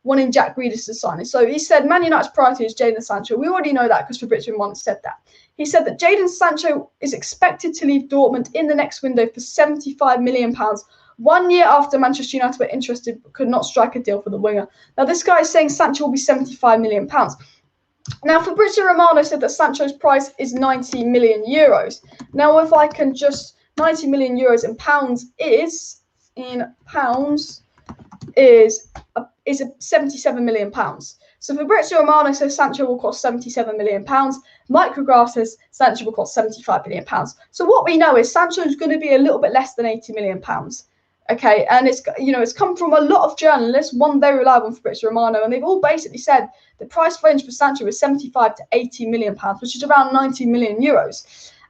wanting Jack Grealish to sign it. So he said Man United's priority is Jayden Sancho. We already know that because Fabrizio Romano said that. He said that Jayden Sancho is expected to leave Dortmund in the next window for £75 million, 1 year after Manchester United were interested but could not strike a deal for the winger. Now, this guy is saying Sancho will be £75 million. Now, Fabrizio Romano said that Sancho's price is €90 million. Now, if I can just, €90 million in pounds is 77 million pounds. So Fabrizio Romano says Sancho will cost £77 million. Mike McGrath says Sancho will cost £75 million. So what we know is Sancho is going to be a little bit less than £80 million. Okay, and it's come from a lot of journalists, one very reliable, Fabrizio Romano, and they've all basically said the price range for Sancho is £75 to £80 million, which is around €90 million.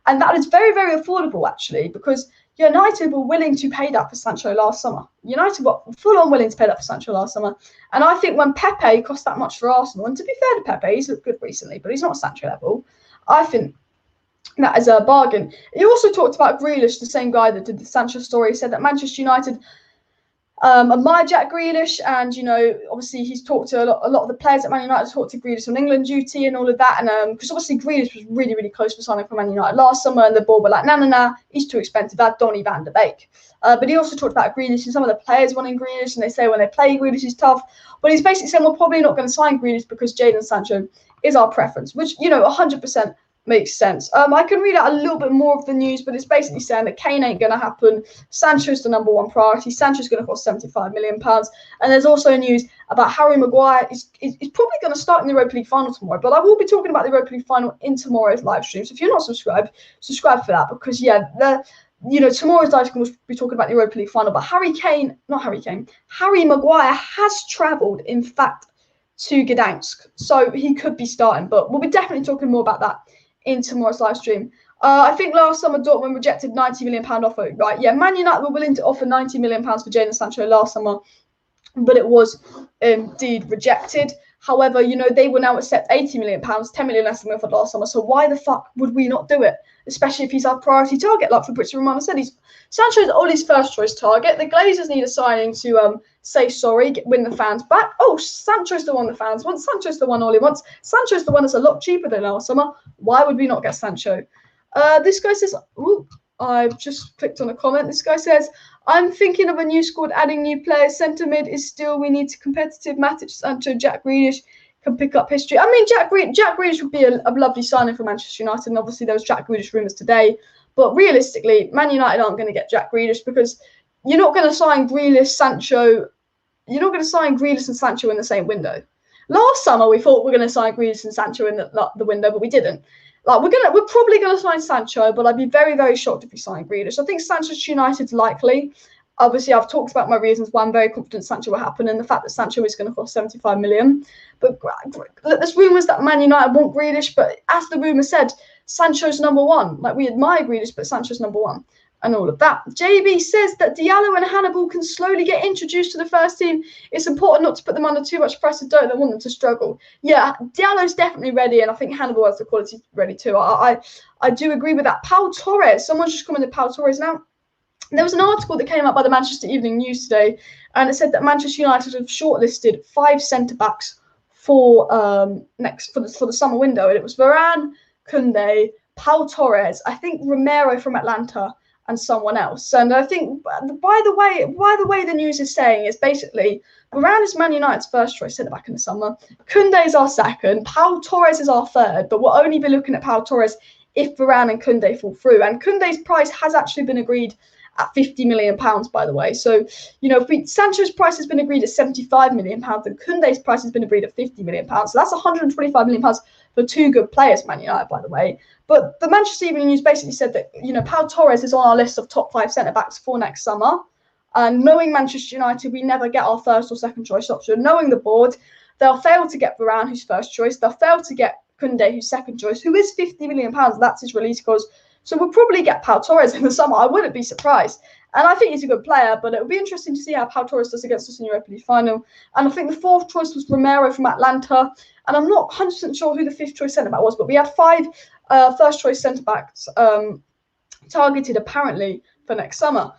And that is very, very affordable, actually, because United were willing to pay that for Sancho last summer. United were full on willing to pay that for Sancho last summer. And I think when Pepe cost that much for Arsenal, and to be fair to Pepe, he's looked good recently, but he's not Sancho level, I think that is a bargain. He also talked about Grealish, the same guy that did the Sancho story. He said that Manchester United admire Jack Grealish, and obviously he's talked to a lot of the players at Man United, talked to Grealish on England duty and all of that, and because obviously Grealish was really, really close for signing for Man United last summer, and the board were like, nah, he's too expensive. That's Donny Van Der Beek. But he also talked about Grealish and some of the players wanting Grealish, and they say when they play Grealish is tough. But he's basically saying we're probably not going to sign Grealish because Jayden Sancho is our preference, which 100% makes sense. I can read out a little bit more of the news, but it's basically saying that Kane ain't going to happen. Sancho's the number one priority. Sancho's going to cost £75 million. And there's also news about Harry Maguire. He's probably going to start in the Europa League final tomorrow, but I will be talking about the Europa League final in tomorrow's live stream. So if you're not subscribed, subscribe for that, because tomorrow's live stream will be talking about the Europa League final. But Harry Maguire has travelled, in fact, to Gdansk, so he could be starting, but we'll be definitely talking more about that in tomorrow's live stream. I think last summer Dortmund rejected £90 million offer, right? Yeah, Man United were willing to offer £90 million for Jayden Sancho last summer, but it was indeed rejected. However, they will now accept £80 million, £10 million less than we offered last summer. So why the fuck would we not do it? Especially if he's our priority target, like Fabrizio Romano said. Sancho's Ole's first choice target. The Glazers need a signing to say sorry, win the fans back. Oh, Sancho's the one the fans want. Sancho's the one Ole wants. Sancho's the one that's a lot cheaper than last summer. Why would we not get Sancho? This guy says, I've just clicked on a comment. This guy says, I'm thinking of a new squad, adding new players. Centre mid is still, we need competitive. Matic, Sancho, Jack Grealish can pick up history. I mean, Jack Grealish would be a lovely signing for Manchester United, and obviously there was Jack Grealish rumours today. But realistically, Man United aren't going to get Jack Grealish because you're not going to sign Grealish, Sancho. You're not going to sign Grealish and Sancho in the same window. Last summer, we thought we were going to sign Grealish and Sancho in the window, but we didn't. Like we're probably going to sign Sancho, but I'd be very, very shocked if we sign Grealish. I think Sancho to United's likely. Obviously, I've talked about my reasons why I'm very confident Sancho will happen, and the fact that Sancho is going to cost 75 million. But there's rumours that Man United want Grealish, but as the rumour said, Sancho's number one. Like, we admire Grealish, but Sancho's number one, and all of that. JB says that Diallo and Hannibal can slowly get introduced to the first team. It's important not to put them under too much pressure. Don't want them to struggle. Yeah, Diallo's definitely ready, and I think Hannibal has the quality ready too. I do agree with that. Pau Torres. Someone's just commented Pau Torres now. There was an article that came out by the Manchester Evening News today, and it said that Manchester United have shortlisted 5 centre-backs for the summer window, and it was Varane, Koundé, Pau Torres, I think Romero from Atlanta, and someone else. And I think, by the way the news is saying is basically Varane is Man United's first choice centre-back in the summer, Koundé is our second, Pau Torres is our third, but we'll only be looking at Pau Torres if Varane and Koundé fall through. And Koundé's price has actually been agreed at £50 million, by the way. So, Sancho's price has been agreed at £75 million, and Koundé's price has been agreed at £50 million. So that's £125 million for 2 good players, Man United, by the way. But the Manchester Evening News basically said that, Pau Torres is on our list of top 5 centre-backs for next summer. And knowing Manchester United, we never get our first or second choice option. Knowing the board, they'll fail to get Varane, who's first choice. They'll fail to get Koundé, who's second choice, who is £50 million. That's his release clause. So we'll probably get Pau Torres in the summer. I wouldn't be surprised. And I think he's a good player, but it would be interesting to see how Pau Torres does against us in the Europa League final. And I think the 4th choice was Romero from Atlanta. And I'm not 100% sure who the 5th choice centre-back was, but we had 5 first choice centre-backs targeted apparently for next summer.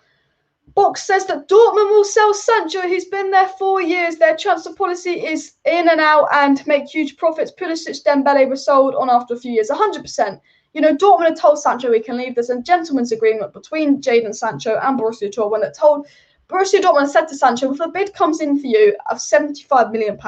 Box says that Dortmund will sell Sancho. He's been there 4 years. Their transfer policy is in and out and make huge profits. Pulisic, Dembele were sold on after a few years, 100%. Dortmund had told Sancho he can leave. There's a gentleman's agreement between Jayden Sancho and Borussia Dortmund when Borussia Dortmund said to Sancho, if a bid comes in for you of £75 million,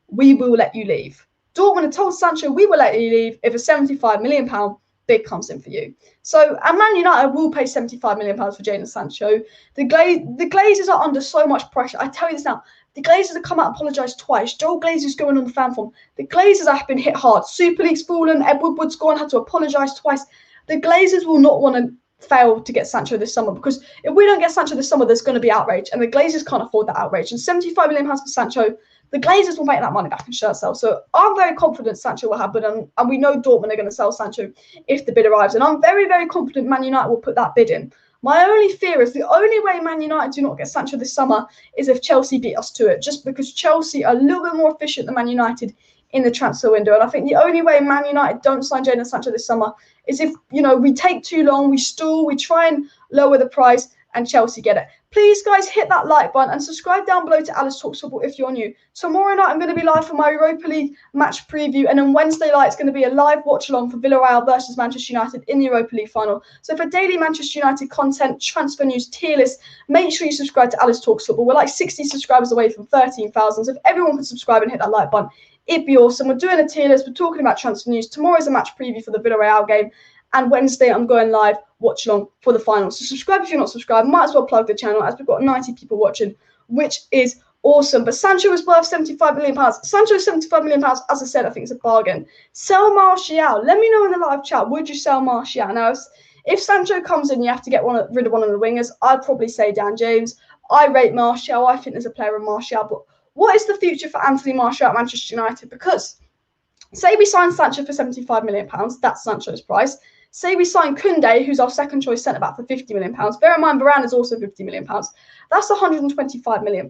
we will let you leave. Dortmund had told Sancho, we will let you leave if a £75 million bid comes in for you. So, and Man United will pay £75 million for Jayden Sancho. The Glazers are under so much pressure. I tell you this now. The Glazers have come out and apologised twice. Joel Glazer's going on the fan form. The Glazers have been hit hard. Super League's fallen. Ed Woodward's gone, had to apologise twice. The Glazers will not want to fail to get Sancho this summer, because if we don't get Sancho this summer, there's going to be outrage, and the Glazers can't afford that outrage. And £75 million for Sancho, the Glazers will make that money back in shirt sales. So I'm very confident Sancho will happen, and we know Dortmund are going to sell Sancho if the bid arrives. And I'm very, very confident Man United will put that bid in. My only fear is the only way Man United do not get Sancho this summer is if Chelsea beat us to it, just because Chelsea are a little bit more efficient than Man United in the transfer window. And I think the only way Man United don't sign Jadon Sancho this summer is if, we take too long, we stall, we try and lower the price, and Chelsea get it. Please, guys, hit that like button and subscribe down below to Alice Talks Football if you're new. Tomorrow night, I'm going to be live for my Europa League match preview, and then Wednesday night, it's going to be a live watch-along for Villarreal versus Manchester United in the Europa League final. So for daily Manchester United content, transfer news, tier list, make sure you subscribe to Alice Talks Football. We're like 60 subscribers away from 13,000. So if everyone could subscribe and hit that like button, it'd be awesome. We're doing a tier list. We're talking about transfer news. Tomorrow's a match preview for the Villarreal game. And Wednesday, I'm going live, watch along for the final. So subscribe if you're not subscribed. Might as well plug the channel, as we've got 90 people watching, which is awesome. But Sancho is worth £75 million. Sancho is £75 million, as I said, I think it's a bargain. Sell Martial. Let me know in the live chat, would you sell Martial? Now, if Sancho comes in, you have to get rid of one of the wingers. I'd probably say Dan James. I rate Martial. I think there's a player in Martial. But what is the future for Anthony Martial at Manchester United? Because say we sign Sancho for £75 million. That's Sancho's price. Say we sign Koundé, who's our second choice centre-back, for £50 million. Bear in mind, Varane is also £50 million. That's £125 million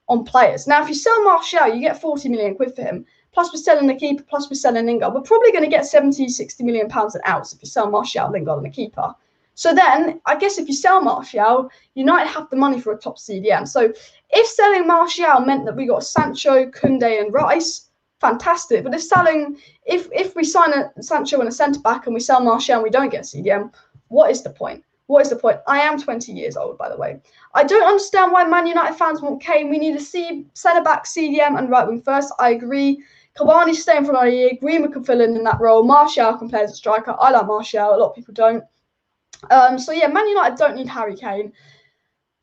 on players. Now, if you sell Martial, you get 40 million quid for him. Plus, we're selling the keeper, plus we're selling Lingard. We're probably going to get 70, 60 million pounds in outs if you sell Martial, Lingard, and the keeper. So then, I guess if you sell Martial, United have the money for a top CDM. So if selling Martial meant that we got Sancho, Koundé, and Rice, fantastic. But if we sign a Sancho and a centre-back and we sell Martial and we don't get CDM, what is the point? What is the point? I am 20 years old, by the way. I don't understand why Man United fans want Kane. We need a centre-back, CDM, and right wing first. I agree. Cavani's staying for another year. Greenwood can fill in that role. Martial can play as a striker. I like Martial. A lot of people don't. So, yeah, Man United don't need Harry Kane.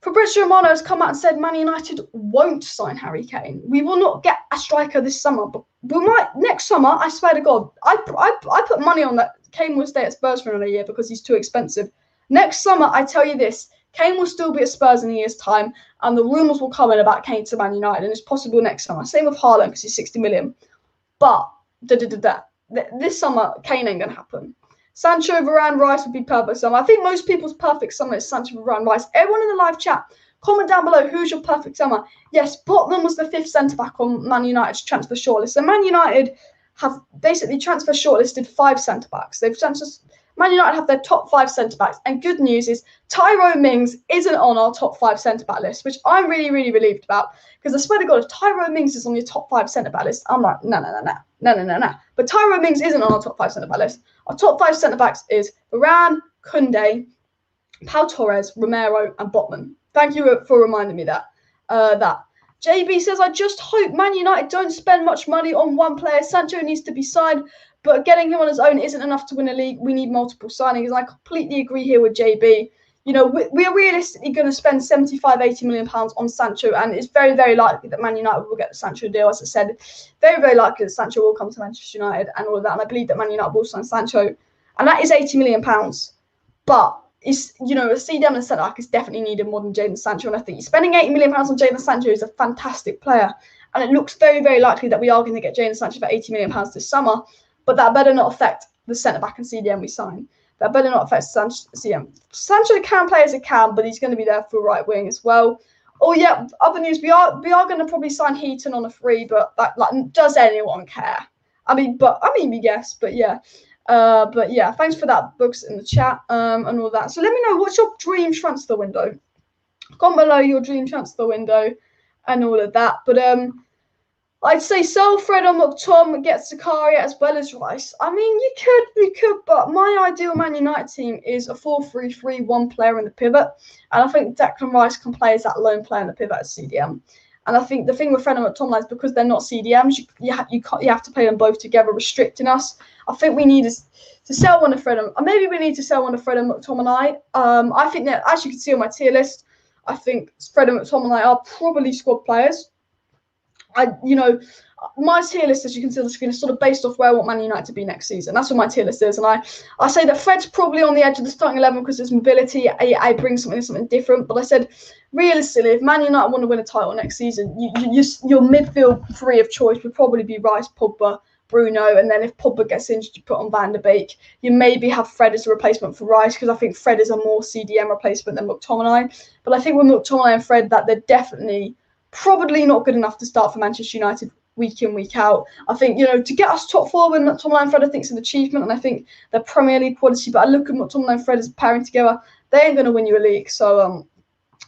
Fabrizio Romano has come out and said Man United won't sign Harry Kane. We will not get a striker this summer, but we might next summer. I swear to God, I put money on that Kane will stay at Spurs for another year because he's too expensive. Next summer, I tell you this, Kane will still be at Spurs in a year's time, and the rumours will come in about Kane to Man United, and it's possible next summer. Same with Haaland because he's 60 million. But this summer, Kane ain't going to happen. Sancho, Varane, Rice would be perfect summer. I think most people's perfect summer is Sancho, Varane, Rice. Everyone in the live chat, comment down below who's your perfect summer. Yes, Botman was the 5th centre-back on Man United's transfer shortlist. So Man United have basically transfer shortlisted 5 centre-backs. Man United have their top 5 centre-backs. And good news is Tyrone Mings isn't on our top 5 centre-back list, which I'm really, really relieved about. Because I swear to God, if Tyrone Mings is on your top 5 centre-back list, I'm like, no. But Tyrone Mings isn't on our top 5 centre-back list. Our top 5 centre-backs is Varane, Koundé, Pau Torres, Romero, and Botman. Thank you for reminding me that. JB says, I just hope Man United don't spend much money on one player. Sancho needs to be signed, but getting him on his own isn't enough to win a league. We need multiple signings. And I completely agree here with JB. You know, we're realistically going to spend 75, 80 million pounds on Sancho, and it's very, very likely that Man United will get the Sancho deal. As I said, very, very likely that Sancho will come to Manchester United and all of that. And I believe that Man United will sign Sancho, and that is 80 million pounds. But it's, you know, a CDM and a centre back is definitely needed more than Jayden Sancho. And I think spending 80 million pounds on Jayden Sancho is a fantastic player, and it looks very, very likely that we are going to get Jayden Sancho for 80 million pounds this summer. But that better not affect the centre back and CDM we sign. That better not affect CDM. Sancho can play as a can, but he's going to be there for right wing as well. Oh yeah, other news: we are going to probably sign Heaton on a free, but does anyone care? I mean, we guess, but yeah. Thanks for that, Books, in the chat and all that. So let me know, what's your dream transfer window? Comment below your dream transfer window and all of that. But I'd say sell Fred or McTom, get Zakaria as well as Rice. I mean, you could, but my ideal Man United team is a 4-3-3, one player in the pivot. And I think Declan Rice can play as that lone player in the pivot as CDM. And I think the thing with Fred and McTominay is because they're not CDMs, you have to play them both together, restricting us. I think we need to sell one of Fred and maybe we need to sell one of Fred and McTominay. I think that, as you can see on my tier list, I think Fred and McTominay are probably squad players. My tier list, as you can see on the screen, is sort of based off where I want Man United to be next season. That's what my tier list is. And I say that Fred's probably on the edge of the starting 11 because his mobility, I bring something different. But I said, realistically, if Man United want to win a title next season, your midfield three of choice would probably be Rice, Pogba, Bruno, and then if Pogba gets injured, you put on Van Der Beek. You maybe have Fred as a replacement for Rice because I think Fred is a more CDM replacement than McTominay. But I think with McTominay and Fred, that they're definitely probably not good enough to start for Manchester United week in, week out. I think, to get us top four with McTominay and Fred, I think is an achievement, and I think they're Premier League quality. But I look at McTominay and Fred as pairing together, they ain't going to win you a league. So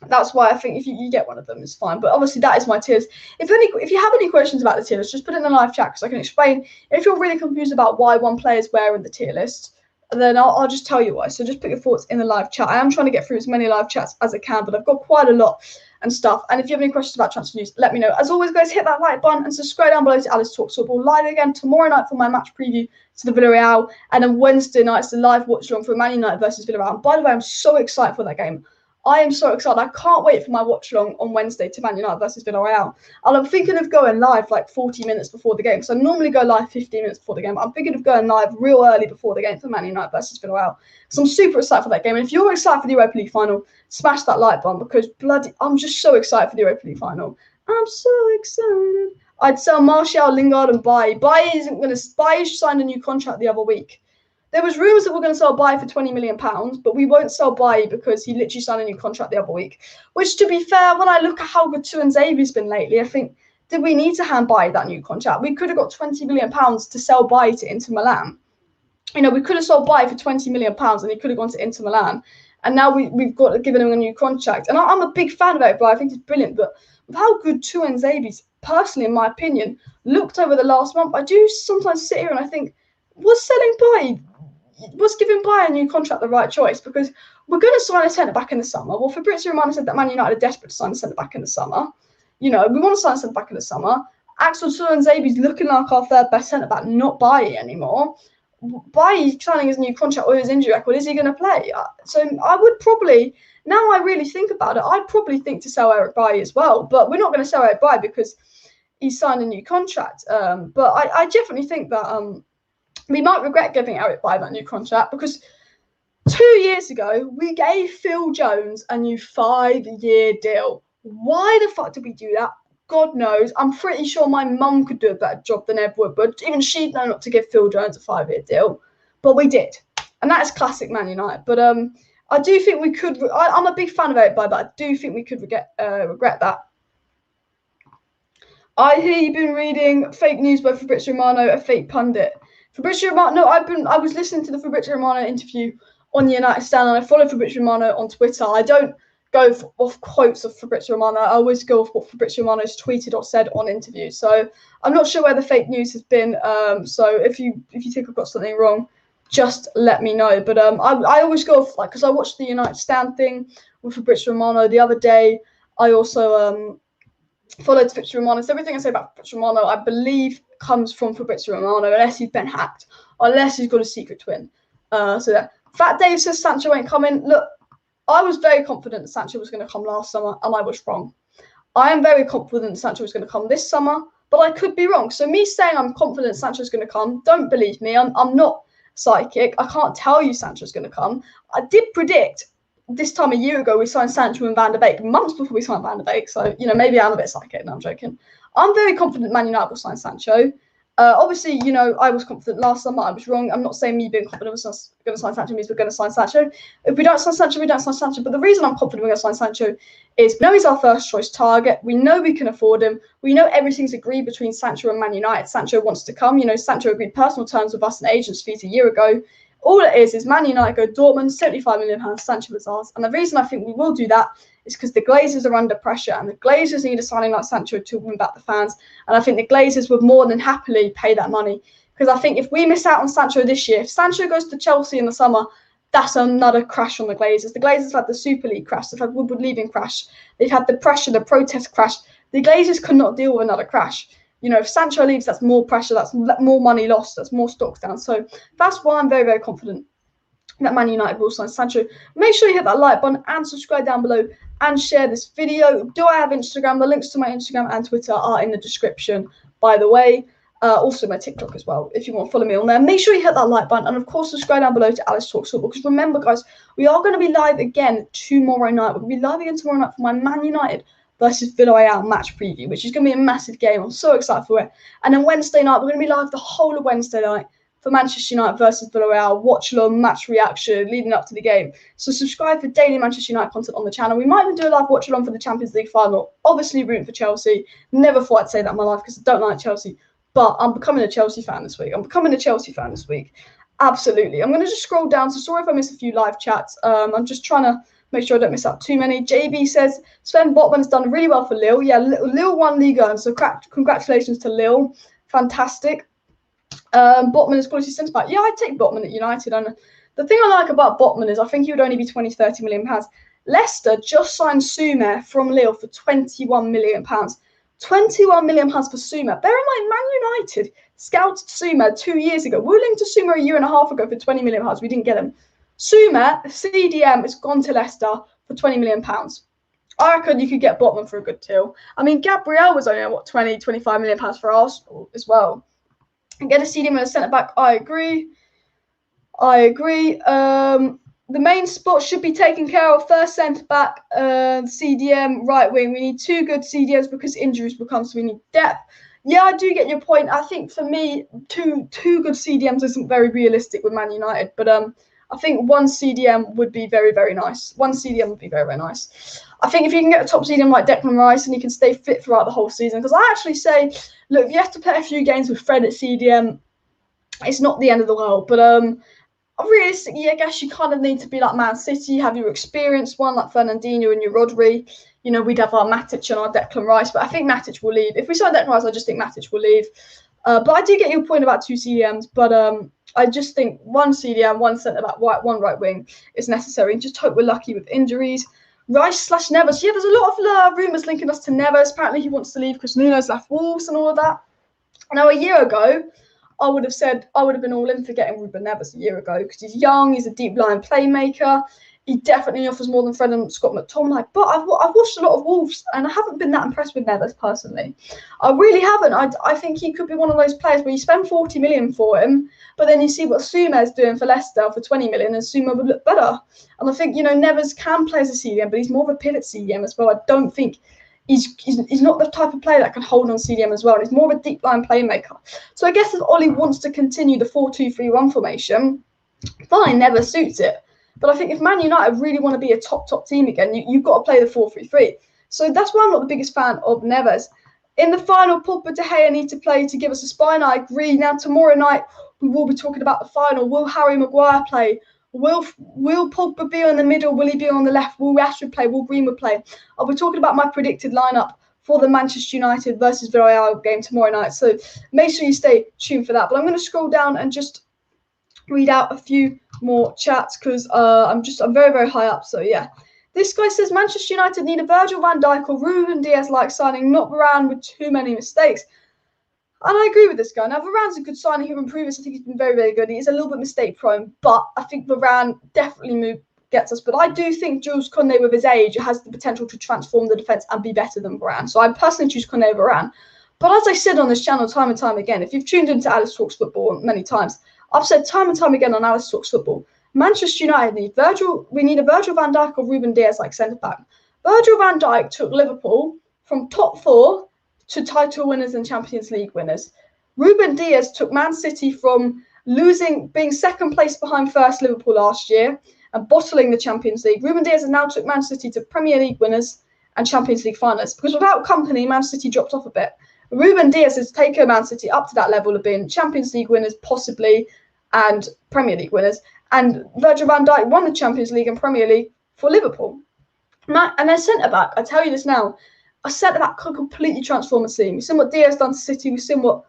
that's why I think if you get one of them, it's fine. But obviously, that is my tiers. If you have any questions about the tier list, just put it in the live chat because I can explain. If you're really confused about why one player is where in the tier list, then I'll just tell you why. So just put your thoughts in the live chat. I am trying to get through as many live chats as I can, but I've got quite a lot and stuff. And if you have any questions about transfer news, let me know. As always, guys, hit that like button and subscribe down below to Alice Talks Football. Live again tomorrow night for my match preview to the Villarreal, and then Wednesday night it's the live watch along for Man United versus Villarreal. And by the way, I'm so excited for that game. I am so excited. I can't wait for my watch along on Wednesday to Man United versus Villarreal. And I'm thinking of going live like 40 minutes before the game. So I normally go live 15 minutes before the game. But I'm thinking of going live real early before the game for Man United versus Villarreal. So I'm super excited for that game. And if you're excited for the Europa League final, smash that like button because I'm just so excited for the Europa League final. I'm so excited. I'd sell Martial, Lingard, and Bailly. Bailly signed a new contract the other week. There was rumours that we're going to sell Bailly for £20 million, but we won't sell Bailly because he literally signed a new contract the other week. Which, to be fair, when I look at how good Tuanzebe's been lately, I think, did we need to hand Bailly that new contract? We could have got £20 million to sell Bailly to Inter Milan. We could have sold Bailly for £20 million and he could have gone to Inter Milan. And now we've got given him a new contract. And I'm a big fan of it, but I think it's brilliant. But with how good Tuanzebe's, personally, in my opinion, looked over the last month, I do sometimes sit here and I think, was giving Bailly a new contract the right choice? Because we're going to sign a centre-back in the summer. Well, Fabrizio Romano said that Man United are desperate to sign a centre-back in the summer. We want to sign a centre-back in the summer. Axel Tuanzebe's looking like our third best centre-back, not Bailly anymore. by signing his new contract or his injury record, is he going to play? So I would probably, now I really think about it, I'd probably think to sell Eric Bailly as well. But we're not going to sell Eric Bailly because he's signed a new contract. But I definitely think that we might regret giving Eric Bailly that new contract, because 2 years ago we gave Phil Jones a new 5-year deal. Why the fuck did we do that? God knows. I'm pretty sure my mum could do a better job than Ed Wood, but even she'd know not to give Phil Jones a 5-year deal. But we did. And that is classic Man United. But I do think we could. I'm a big fan of Eric Bailly, but I do think we could regret that. I hear you've been reading fake news by Fabrizio Romano, a fake pundit. Fabrizio Romano, I was listening to the Fabrizio Romano interview on the United Stand, and I follow Fabrizio Romano on Twitter. I don't go off quotes of Fabrizio Romano. I always go off what Fabrizio Romano's tweeted or said on interviews. So I'm not sure where the fake news has been. So if you think I've got something wrong, just let me know. But I always go off, like, because I watched the United Stand thing with Fabrizio Romano the other day. I also followed Fabrizio Romano. So everything I say about Fabrizio Romano, I believe, comes from Fabrizio Romano, unless he's been hacked, unless he's got a secret twin. So that. Fat Dave says Sancho ain't coming. Look, I was very confident that Sancho was going to come last summer, and I was wrong. I am very confident Sancho was going to come this summer, but I could be wrong. So me saying I'm confident Sancho's going to come, don't believe me. I'm not psychic. I can't tell you Sancho's going to come. I did predict this time a year ago we signed Sancho and Van Der Beek, months before we signed Van Der Beek. So, maybe I'm a bit psychic. No, I'm joking. I'm very confident Man United will sign Sancho. Obviously, I was confident last summer. I was wrong. I'm not saying me being confident we're going to sign Sancho means we're going to sign Sancho. If we don't sign Sancho, we don't sign Sancho. But the reason I'm confident we're going to sign Sancho is we know he's our first choice target. We know we can afford him. We know everything's agreed between Sancho and Man United. Sancho wants to come. Sancho agreed personal terms with us and agents fees a year ago. All it is Man United go Dortmund, £75 million, Sancho is ours. And the reason I think we will do that is because the Glazers are under pressure, and the Glazers need a signing like Sancho to win back the fans. And I think the Glazers would more than happily pay that money, because I think if we miss out on Sancho this year, if Sancho goes to Chelsea in the summer, that's another crash on the Glazers. The Glazers have had the Super League crash. They've had Woodward leaving crash. They've had the pressure, the protest crash. The Glazers could not deal with another crash. If Sancho leaves, that's more pressure, that's more money lost, that's more stocks down. So that's why I'm very, very confident that Man United will sign Sancho. Make sure you hit that like button and subscribe down below and share this video. Do I have Instagram? The links to my Instagram and Twitter are in the description, by the way. Also my TikTok as well, if you want to follow me on there. Make sure you hit that like button, and of course subscribe down below to Alice Talks Football, because remember, guys, we are going to be live again tomorrow night. We're going to be live again tomorrow night for my Man United versus Villarreal match preview, which is going to be a massive game. I'm so excited for it. And then Wednesday night, we're going to be live the whole of Wednesday night for Manchester United versus Villarreal, watch along, match reaction leading up to the game. So subscribe for daily Manchester United content on the channel. We might even do a live watch along for the Champions League final. Obviously rooting for Chelsea. Never thought I'd say that in my life because I don't like Chelsea. But I'm becoming a Chelsea fan this week. Absolutely. I'm going to just scroll down. So sorry if I miss a few live chats. I'm just trying to make sure I don't miss out too many. JB says, Sven Botman's done really well for Lille. Yeah, Lille won Liga, and so congratulations to Lille. Fantastic. Botman is quality centre back. Yeah, I'd take Botman at United. And the thing I like about Botman is I think he would only be 20, 30 million pounds. Leicester just signed Soumer from Lille for 21 million pounds. 21 million pounds for Soumer. Bear in mind, Man United scouted Soumer 2 years ago. We were linked to Soumer a year and a half ago for 20 million pounds. We didn't get him. Soumer, CDM, has gone to Leicester for 20 million pounds. I reckon you could get Botman for a good deal. I mean, Gabriel was only, 20, 25 million pounds for Arsenal as well. And get a CDM and a centre-back, I agree. The main spot should be taken care of. First centre-back, CDM, right wing. We need 2 good CDMs because injuries will come, so we need depth. Yeah, I do get your point. I think for me, two good CDMs isn't very realistic with Man United. But I think 1 CDM would be very, very nice. 1 CDM would be very, very nice. I think if you can get a top CDM like Declan Rice and he can stay fit throughout the whole season, because I actually say, look, if you have to play a few games with Fred at CDM, it's not the end of the world. But realistically, I guess you kind of need to be like Man City, have your experienced one like Fernandinho and your Rodri. We'd have our Matic and our Declan Rice, but I think Matic will leave. If we sign Declan Rice, I just think Matic will leave. But I do get your point about 2 CDMs, but I just think 1 CDM, 1 centre-back, 1 right wing is necessary. And just hope we're lucky with injuries. Rice/Neves. Yeah, there's a lot of rumours linking us to Neves. Apparently he wants to leave because Nuno's left Wolves and all of that. Now, a year ago, I would have been all in for getting Ruben Neves a year ago because he's young, he's a deep line playmaker. He definitely offers more than Fred and Scott McTominay. But I've watched a lot of Wolves and I haven't been that impressed with Neves personally. I really haven't. I think he could be one of those players where you spend 40 million for him, but then you see what Suma's doing for Leicester for 20 million and Suma would look better. And I think, Neves can play as a CDM, but he's more of a pivot CDM as well. I don't think he's not the type of player that can hold on CDM as well. And he's more of a deep line playmaker. So I guess if Ollie wants to continue the 4-2-3-1 formation, fine, Neves suits it. But I think if Man United really want to be a top team again, you've got to play the 4-3-3. So that's why I'm not the biggest fan of Neves. In the final, Pogba De Gea need to play to give us a spine. I agree. Now, tomorrow night, we will be talking about the final. Will Harry Maguire play? Will Pogba be on the middle? Will he be on the left? Will Rashford play? Will Greenwood play? I'll be talking about my predicted lineup for the Manchester United versus Villarreal game tomorrow night. So make sure you stay tuned for that. But I'm going to scroll down and just read out a few more chats because I'm very, very high up. So yeah, this guy says Manchester United need a Virgil Van Dyke or Ruben Diaz like signing, not Varane with too many mistakes. And I agree with this guy. Now, Varane's a good signing here in previous. I think he's been very, very good. He's a little bit mistake prone, but I think Varane definitely gets us. But I do think Jules Koundé, with his age, has the potential to transform the defence and be better than Varane. So I personally choose Koundé over Varane. But as I said on this channel time and time again, if you've tuned into Alice Talks Football many times, I've said time and time again on Alice Talks Football, Manchester United need a Virgil van Dijk or Ruben Diaz like centre-back. Virgil van Dijk took Liverpool from top 4 to title winners and Champions League winners. Ruben Diaz took Man City from being second place behind first Liverpool last year and bottling the Champions League. Ruben Diaz has now took Man City to Premier League winners and Champions League finalists because without company, Man City dropped off a bit. Ruben Diaz has taken Man City up to that level of being Champions League winners, possibly, and Premier League winners. And Virgil van Dijk won the Champions League and Premier League for Liverpool. And their centre-back, I tell you this now, a centre-back could completely transform a team. We've seen what Diaz done to City. We've seen what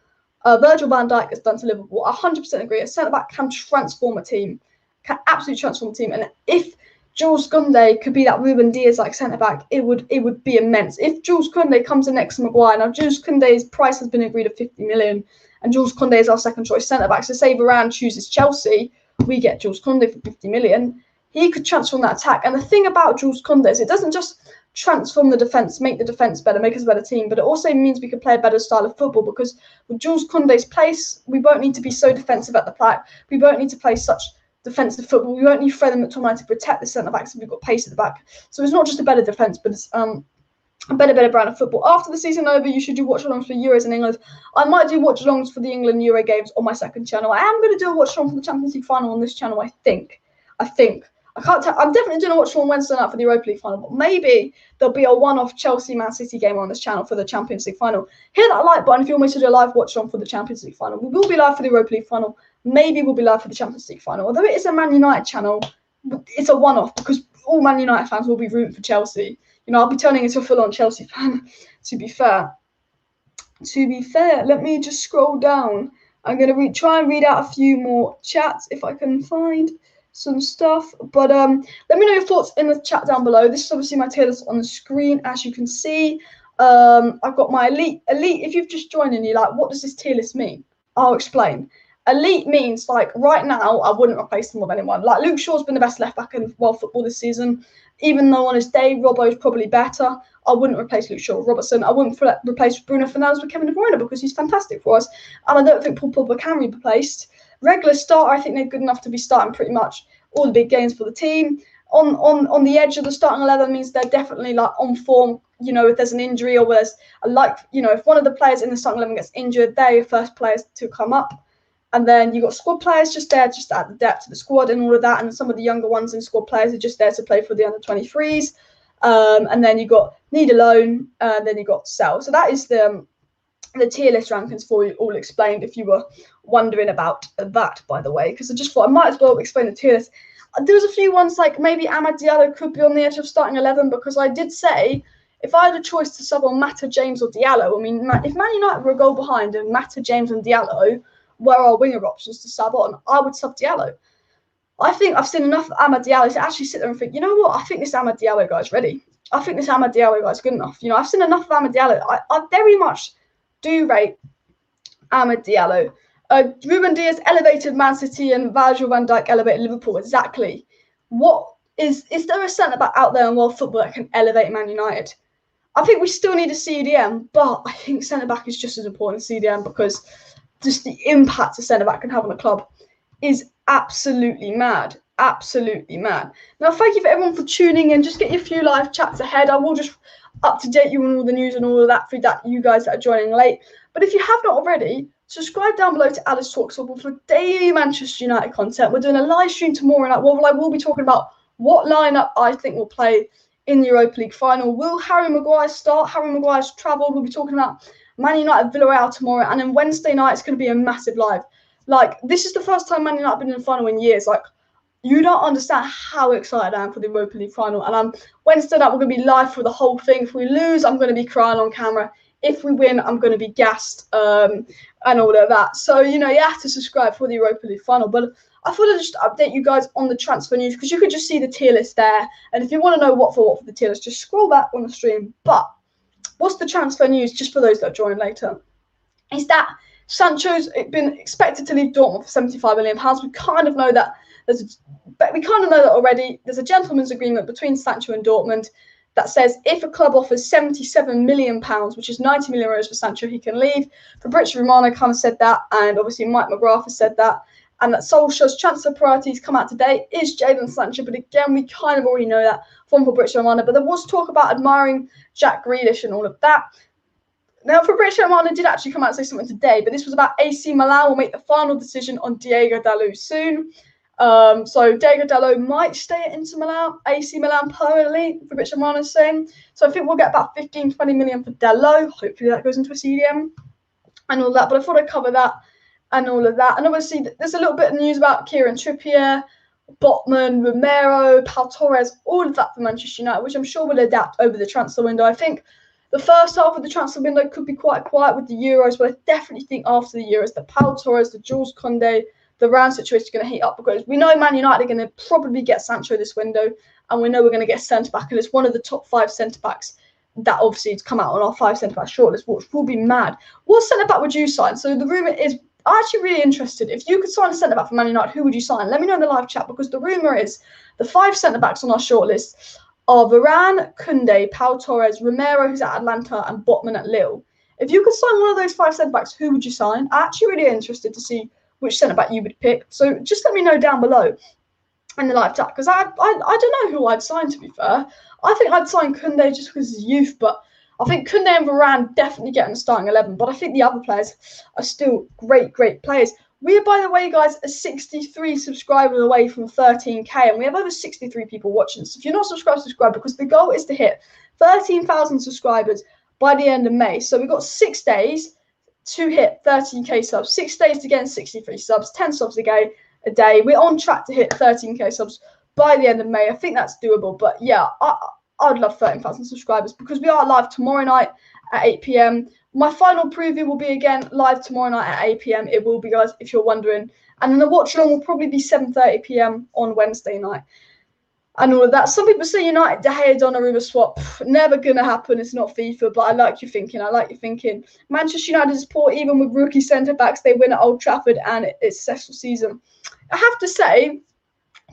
Virgil van Dijk has done to Liverpool. I 100% agree. A centre-back can transform a team, can absolutely transform a team. And if Jules Koundé could be that Ruben Diaz-like centre-back, it would be immense. If Jules Koundé comes in next to Maguire, now Jules Koundé's price has been agreed at 50 million, and Jules Koundé is our second choice centre-back. So say Varane chooses Chelsea, we get Jules Koundé for 50 million. He could transform that attack. And the thing about Jules Koundé is it doesn't just transform the defence, make the defence better, make us a better team, but it also means we can play a better style of football because with Jules Koundé's place, we won't need to be so defensive at the back. We won't need to play such defensive football. We won't need Fred and McTominay to protect the centre-backs if we've got pace at the back. So it's not just a better defence, but it's a better brand of football. After the season over, you should do watch-alongs for Euros in England. I might do watch-alongs for the England Euro games on my second channel. I am going to do a watch-along for the Champions League final on this channel, I think. I can't tell. I'm definitely doing a watch-along Wednesday night for the Europa League final, but maybe there'll be a one-off Chelsea-Man City game on this channel for the Champions League final. Hit that like button if you want me to do a live watch-along for the Champions League final. We will be live for the Europa League final. Maybe we'll be live for the Champions League final. Although it is a Man United channel, it's a one-off because all Man United fans will be rooting for Chelsea. I'll be turning into a full-on Chelsea fan, to be fair. Let me just scroll down. I'm going to try and read out a few more chats if I can find some stuff. But let me know your thoughts in the chat down below. This is obviously my tier list on the screen, as you can see. I've got my elite. If you've just joined and you're like, what does this tier list mean? I'll explain. Elite means, like, right now, I wouldn't replace them with anyone. Like, Luke Shaw's been the best left-back in world football this season. Even though on his day, Robbo's probably better, I wouldn't replace Luke Shaw with Robertson. I wouldn't replace Bruno Fernandez with Kevin De Bruyne because he's fantastic for us. And I don't think Paul Pogba can be replaced. Regular starter, I think they're good enough to be starting pretty much all the big games for the team. On the edge of the starting 11 means they're definitely, like, on form. If there's an injury or there's if one of the players in the starting 11 gets injured, they're your first players to come up. And then you've got squad players just there, just add the depth to the squad and all of that. And some of the younger ones in squad players are just there to play for the under-23s. And then you've got need alone, and then you've got sell. So that is the tier list rankings for you all explained, if you were wondering about that, by the way. Because I just thought I might as well explain the tier list. There was a few ones like maybe Amad Diallo could be on the edge of starting 11 because I did say if I had a choice to sub on Mata, James or Diallo, I mean, if Man United were a goal behind and Mata, James and Diallo were our winger options to sub on, I would sub Diallo. I think I've seen enough of Amad Diallo to actually sit there and think, you know what, I think this Amad Diallo guy's ready. I think this Amad Diallo guy's good enough. I've seen enough of Amad Diallo. I very much do rate Amad Diallo. Ruben Dias elevated Man City and Virgil Van Dyke elevated Liverpool. Exactly. What is there a centre-back out there in world football that can elevate Man United? I think we still need a CDM, but I think centre-back is just as important as CDM because just the impact a centre-back can have on a club is absolutely mad. Absolutely mad. Now, thank you for everyone for tuning in. Just get your few live chats ahead. I will just up-to-date you on all the news and all of that through that you guys that are joining late. But if you have not already, subscribe down below to Alice Talks Football for daily Manchester United content. We're doing a live stream tomorrow night where I will be talking about what lineup I think will play in the Europa League final. Will Harry Maguire start? Harry Maguire's travelled. We'll be talking about Man United Villarreal tomorrow. And then Wednesday night, it's going to be a massive live. Like, this is the first time Man United have been in the final in years. Like, you don't understand how excited I am for the Europa League final. And Wednesday night, we're going to be live for the whole thing. If we lose, I'm going to be crying on camera. If we win, I'm going to be gassed and all of that. So, you have to subscribe for the Europa League final. But I thought I'd just update you guys on the transfer news because you could just see the tier list there. And if you want to know what for the tier list, just scroll back on the stream. But what's the transfer news, just for those that join later, is that Sancho's been expected to leave Dortmund for £75 million. We kind of know that already. There's a gentleman's agreement between Sancho and Dortmund that says if a club offers £77 million, which is €90 million for Sancho, he can leave. Fabrizio Romano kind of said that, and obviously Mike McGrath has said that, and that Solskjaer's transfer priorities come out today is Jayden Sancho. But again, we kind of already know that from Fabrizio Romano. But there was talk about admiring Jack Grealish and all of that. Now, Fabrizio Romano did actually come out and say something today, but this was about AC Milan will make the final decision on Diego Dalot soon. So Diego Dalot might stay at Inter Milan, AC Milan permanently, Fabrizio Romano is saying. So I think we'll get about 15-20 million for Dalot. Hopefully that goes into a CDM and all that. But I thought I'd cover that and all of that. And obviously there's a little bit of news about Kieran Trippier, Botman, Romero, Pau Torres, all of that for Manchester United, which I'm sure will adapt over the transfer window. I think the first half of the transfer window could be quite quiet with the Euros, but I definitely think after the Euros, the Pau Torres, the Jules Koundé, the Rand situation is going to heat up because we know Man United are going to probably get Sancho this window, and we know we're going to get centre-back, and it's one of the top 5 centre-backs that obviously has come out on our 5 centre-back shortlist, which will be mad. What centre-back would you sign? So the rumour is, I'm actually really interested. If you could sign a centre-back for Man United, who would you sign? Let me know in the live chat, because the rumour is the 5 centre-backs on our shortlist are Varane, Koundé, Pau Torres, Romero, who's at Atlanta, and Botman at Lille. If you could sign one of those 5 centre-backs, who would you sign? I'm actually really interested to see which centre-back you would pick. So just let me know down below in the live chat, because I don't know who I'd sign, to be fair. I think I'd sign Koundé just because he's youth, but I think Koundé and Varane definitely get in the starting 11, but I think the other players are still great players. We are, by the way, guys, 63 subscribers away from 13k, and we have over 63 people watching. So if you're not subscribed, subscribe, because the goal is to hit 13,000 subscribers by the end of May. So we've got 6 days to hit 13k subs, 6 days to get 63 subs, 10 subs a day. We're on track to hit 13k subs by the end of May. I think that's doable, but yeah, I'd love 13,000 subscribers, because we are live tomorrow night at 8 p.m. My final preview will be again live tomorrow night at 8 p.m. It will be, guys, if you're wondering. And then the watch along will probably be 7:30 p.m. on Wednesday night. And all of that. Some people say United, De Gea, Donnarumma swap. Never going to happen. It's not FIFA, but I like your thinking. Manchester United is poor, even with rookie centre-backs. They win at Old Trafford, and it's a successful season. I have to say,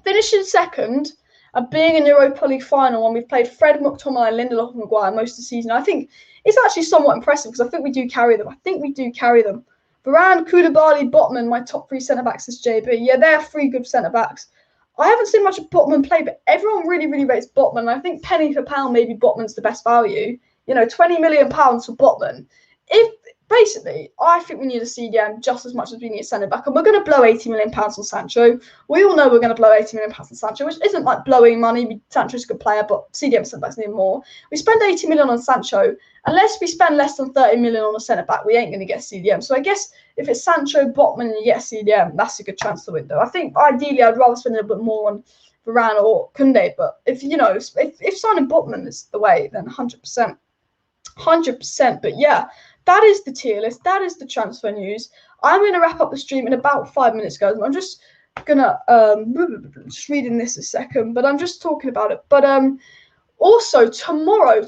finishing second and being in the Europa League final when we've played Fred, McTominay, Lindelof, and Maguire most of the season, I think it's actually somewhat impressive, because I think we do carry them. Varane, Koulibaly, Botman, my top 3 centre-backs is JB. Yeah, they're 3 good centre-backs. I haven't seen much of Botman play, but everyone really rates Botman. I think penny for pound, maybe Botman's the best value. £20 million for Botman. Basically, I think we need a CDM just as much as we need a centre-back. And we're going to blow £80 million on Sancho. We all know we're going to blow £80 million on Sancho, which isn't like blowing money. Sancho's a good player, but CDM centre-backs need more. We spend £80 million on Sancho. Unless we spend less than £30 million on a centre-back, we ain't going to get a CDM. So I guess if it's Sancho, Botman, and you get a CDM, that's a good transfer window. I think ideally I'd rather spend a little bit more on Varane or Koundé. But if signing Botman is the way, then 100%. 100%. But yeah, that is the tier list. That is the transfer news. I'm going to wrap up the stream in about 5 minutes, guys. I'm just going to just reading this a second, but I'm just talking about it. But also tomorrow,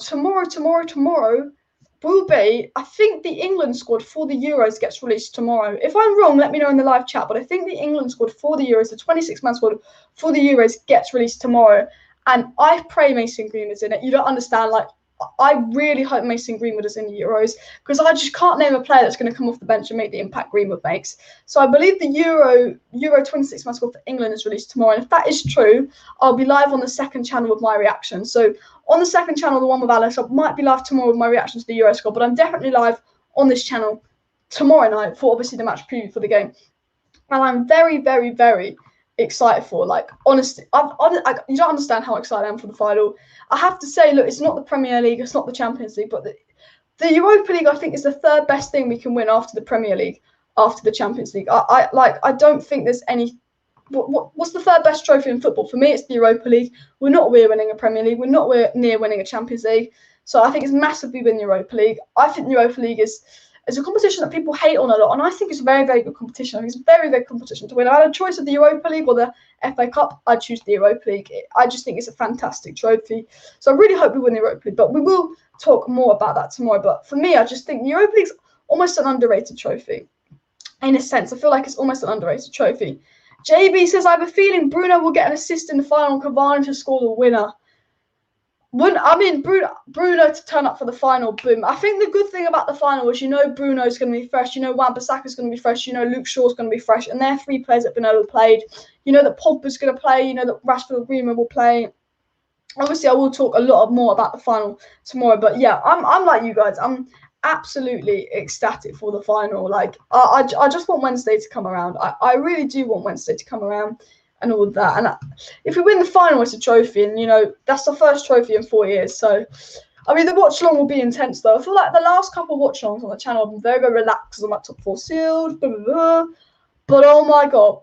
will be, I think the England squad for the Euros gets released tomorrow. If I'm wrong, let me know in the live chat, but I think the England squad for the Euros, the 26-man squad for the Euros gets released tomorrow. And I pray Mason Greenwood is in it. You don't understand, like, I really hope Mason Greenwood is in the Euros because I just can't name a player that's going to come off the bench and make the impact Greenwood makes. So I believe the Euro 26-man squad for England is released tomorrow. And if that is true, I'll be live on the second channel with my reaction. So on the second channel, the one with Alice, I might be live tomorrow with my reaction to the Euro squad, but I'm definitely live on this channel tomorrow night for obviously the match preview for the game. And I'm very, very, very excited for. Like, honestly, you don't understand how excited I am for the final. I have to say, look, it's not the Premier League, it's not the Champions League, but the Europa League, I think, is the third best thing we can win after the Premier League, after the Champions League. I don't think there's any. What's the third best trophy in football? For me, it's the Europa League. We're not winning a Premier League. We're not near winning a Champions League. So I think it's massive we win the Europa League. I think the Europa League is a competition that people hate on a lot, and I think it's a very, very good competition. I think it's a very, very good competition to win. If I had a choice of the Europa League or the FA Cup, I'd choose the Europa League. I just think it's a fantastic trophy. So I really hope we win the Europa League, but we will talk more about that tomorrow. But for me, I just think the Europa League's almost an underrated trophy. In a sense, I feel like it's almost an underrated trophy. JB says, I have a feeling Bruno will get an assist in the final and Cavani to score the winner. Bruno to turn up for the final, boom. I think the good thing about the final is, Bruno's going to be fresh. Wan-Bissaka's going to be fresh. Luke Shaw's going to be fresh. And they're three players that have been overplayed. That Pogba's going to play. That Rashford Greenwood will play. Obviously, I will talk a lot more about the final tomorrow. But yeah, I'm like you guys. I'm absolutely ecstatic for the final. Like, I just want Wednesday to come around. I really do want Wednesday to come around. And all of that. And if we win the final, it's a trophy. And, that's the first trophy in 4 years. So, I mean, the watch long will be intense, though. I feel like the last couple of watch longs on the channel, I've been very, very relaxed because I'm at top 4 sealed. Blah, blah, blah. But, oh, my God.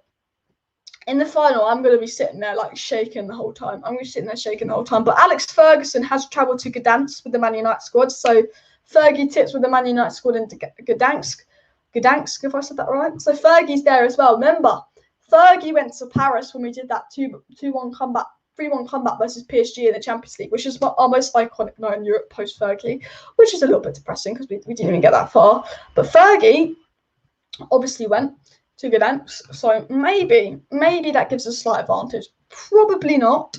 In the final, I'm going to be sitting there, like, shaking the whole time. I'm going to be sitting there shaking the whole time. But Alex Ferguson has travelled to Gdansk with the Man United squad. So, Fergie tips with the Man United squad into Gdansk. Gdansk, if I said that right. So, Fergie's there as well. Remember, Fergie went to Paris when we did that 2-1 comeback, 3-1 comeback versus PSG in the Champions League, which is our most iconic night in Europe post-Fergie, which is a little bit depressing because we didn't even get that far. But Fergie obviously went to Gdansk, so maybe that gives us a slight advantage. Probably not,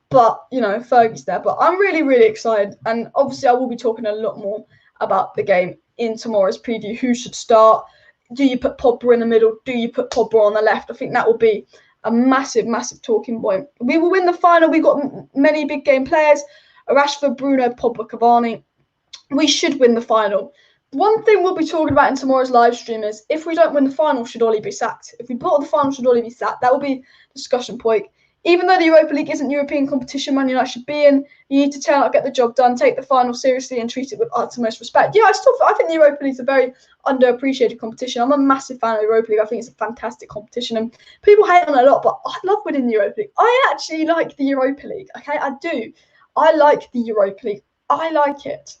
but, Fergie's there. But I'm really, really excited, and obviously I will be talking a lot more about the game in tomorrow's preview. Who should start? Do you put Pogba in the middle? Do you put Pogba on the left? I think that will be a massive, massive talking point. We will win the final. We've got many big game players. Rashford, Bruno, Pogba, Cavani. We should win the final. One thing we'll be talking about in tomorrow's live stream is if we don't win the final, should Ollie be sacked? If we bottle the final, should Ollie be sacked? That will be a discussion point. Even though the Europa League isn't European competition, Man United should be in. You need to turn up, get the job done, take the final seriously, and treat it with utmost respect. Yeah, I think the Europa League is a very underappreciated competition. I'm a massive fan of the Europa League. I think it's a fantastic competition, and people hate on it a lot, but I love winning the Europa League. I actually like the Europa League. Okay, I do. I like the Europa League. I like it,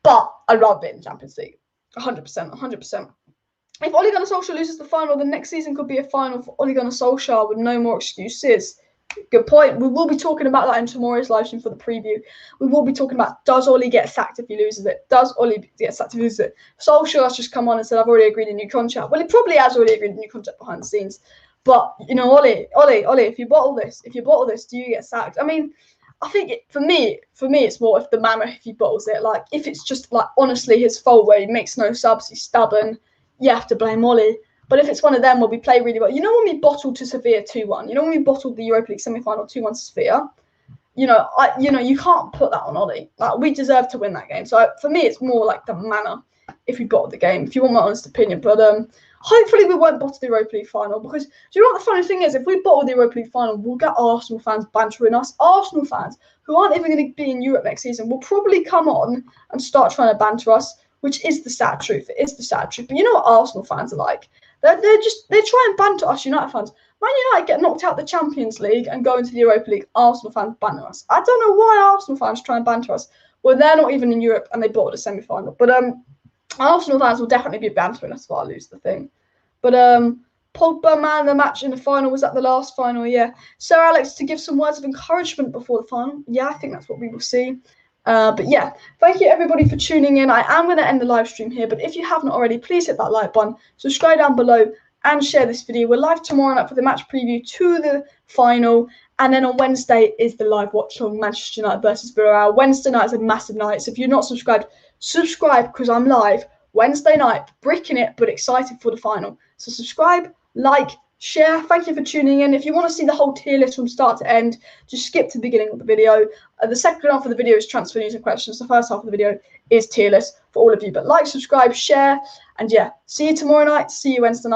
but I'd rather be in the Champions League. 100%, 100%. If Ole Gunnar Solskjaer loses the final, the next season could be a final for Ole Gunnar Solskjaer with no more excuses. Good point. We will be talking about that in tomorrow's live stream for the preview. We will be talking about, does Ole get sacked if he loses it? Does Ole get sacked if he loses it? Solskjaer has just come on and said, I've already agreed a new contract. Well, he probably has already agreed a new contract behind the scenes. But, Ole, if you bottle this, do you get sacked? I mean, I think for me, it's more if he bottles it. Like, if it's just, like, honestly his fault where he makes no subs, he's stubborn, you have to blame Ollie. But if it's one of them where we play really well, when we bottled to Sevilla 2-1, when we bottled the Europa League semi-final 2-1 to Sevilla, you can't put that on Ollie. Like, we deserve to win that game. So for me, it's more like the manner if we bottle the game, if you want my honest opinion. But hopefully we won't bottle the Europa League final, because do you know what the funny thing is? If we bottle the Europa League final, we'll get Arsenal fans bantering us. Arsenal fans who aren't even going to be in Europe next season will probably come on and start trying to banter us, which is the sad truth. It is the sad truth. But you know what Arsenal fans are like? They try and banter us United fans. Man United get knocked out the Champions League and go into the Europa League. Arsenal fans banter us. I don't know why Arsenal fans try and banter us. Well, they're not even in Europe and they bottled a semi-final. But Arsenal fans will definitely be bantering us if I lose the thing. But Pogba, man of the match in the final. Was that the last final? Yeah. Sir Alex, to give some words of encouragement before the final. Yeah, I think that's what we will see. But yeah, thank you everybody for tuning in. I am going to end the live stream here, but if you haven't already, please hit that like button, subscribe down below, and share this video. We're live tomorrow night for the match preview to the final, and then on Wednesday is the live watch on Manchester United versus Villarreal. Wednesday night is a massive night, so if you're not subscribed, subscribe because I'm live Wednesday night, bricking it, but excited for the final. So subscribe, like, share. Thank you for tuning in. If you want to see the whole tier list from start to end, just skip to the beginning of the video. The second half of the video is transfer news and questions. The first half of the video is tier list for all of you. But like, subscribe, share, and yeah, see you tomorrow night. See you Wednesday night.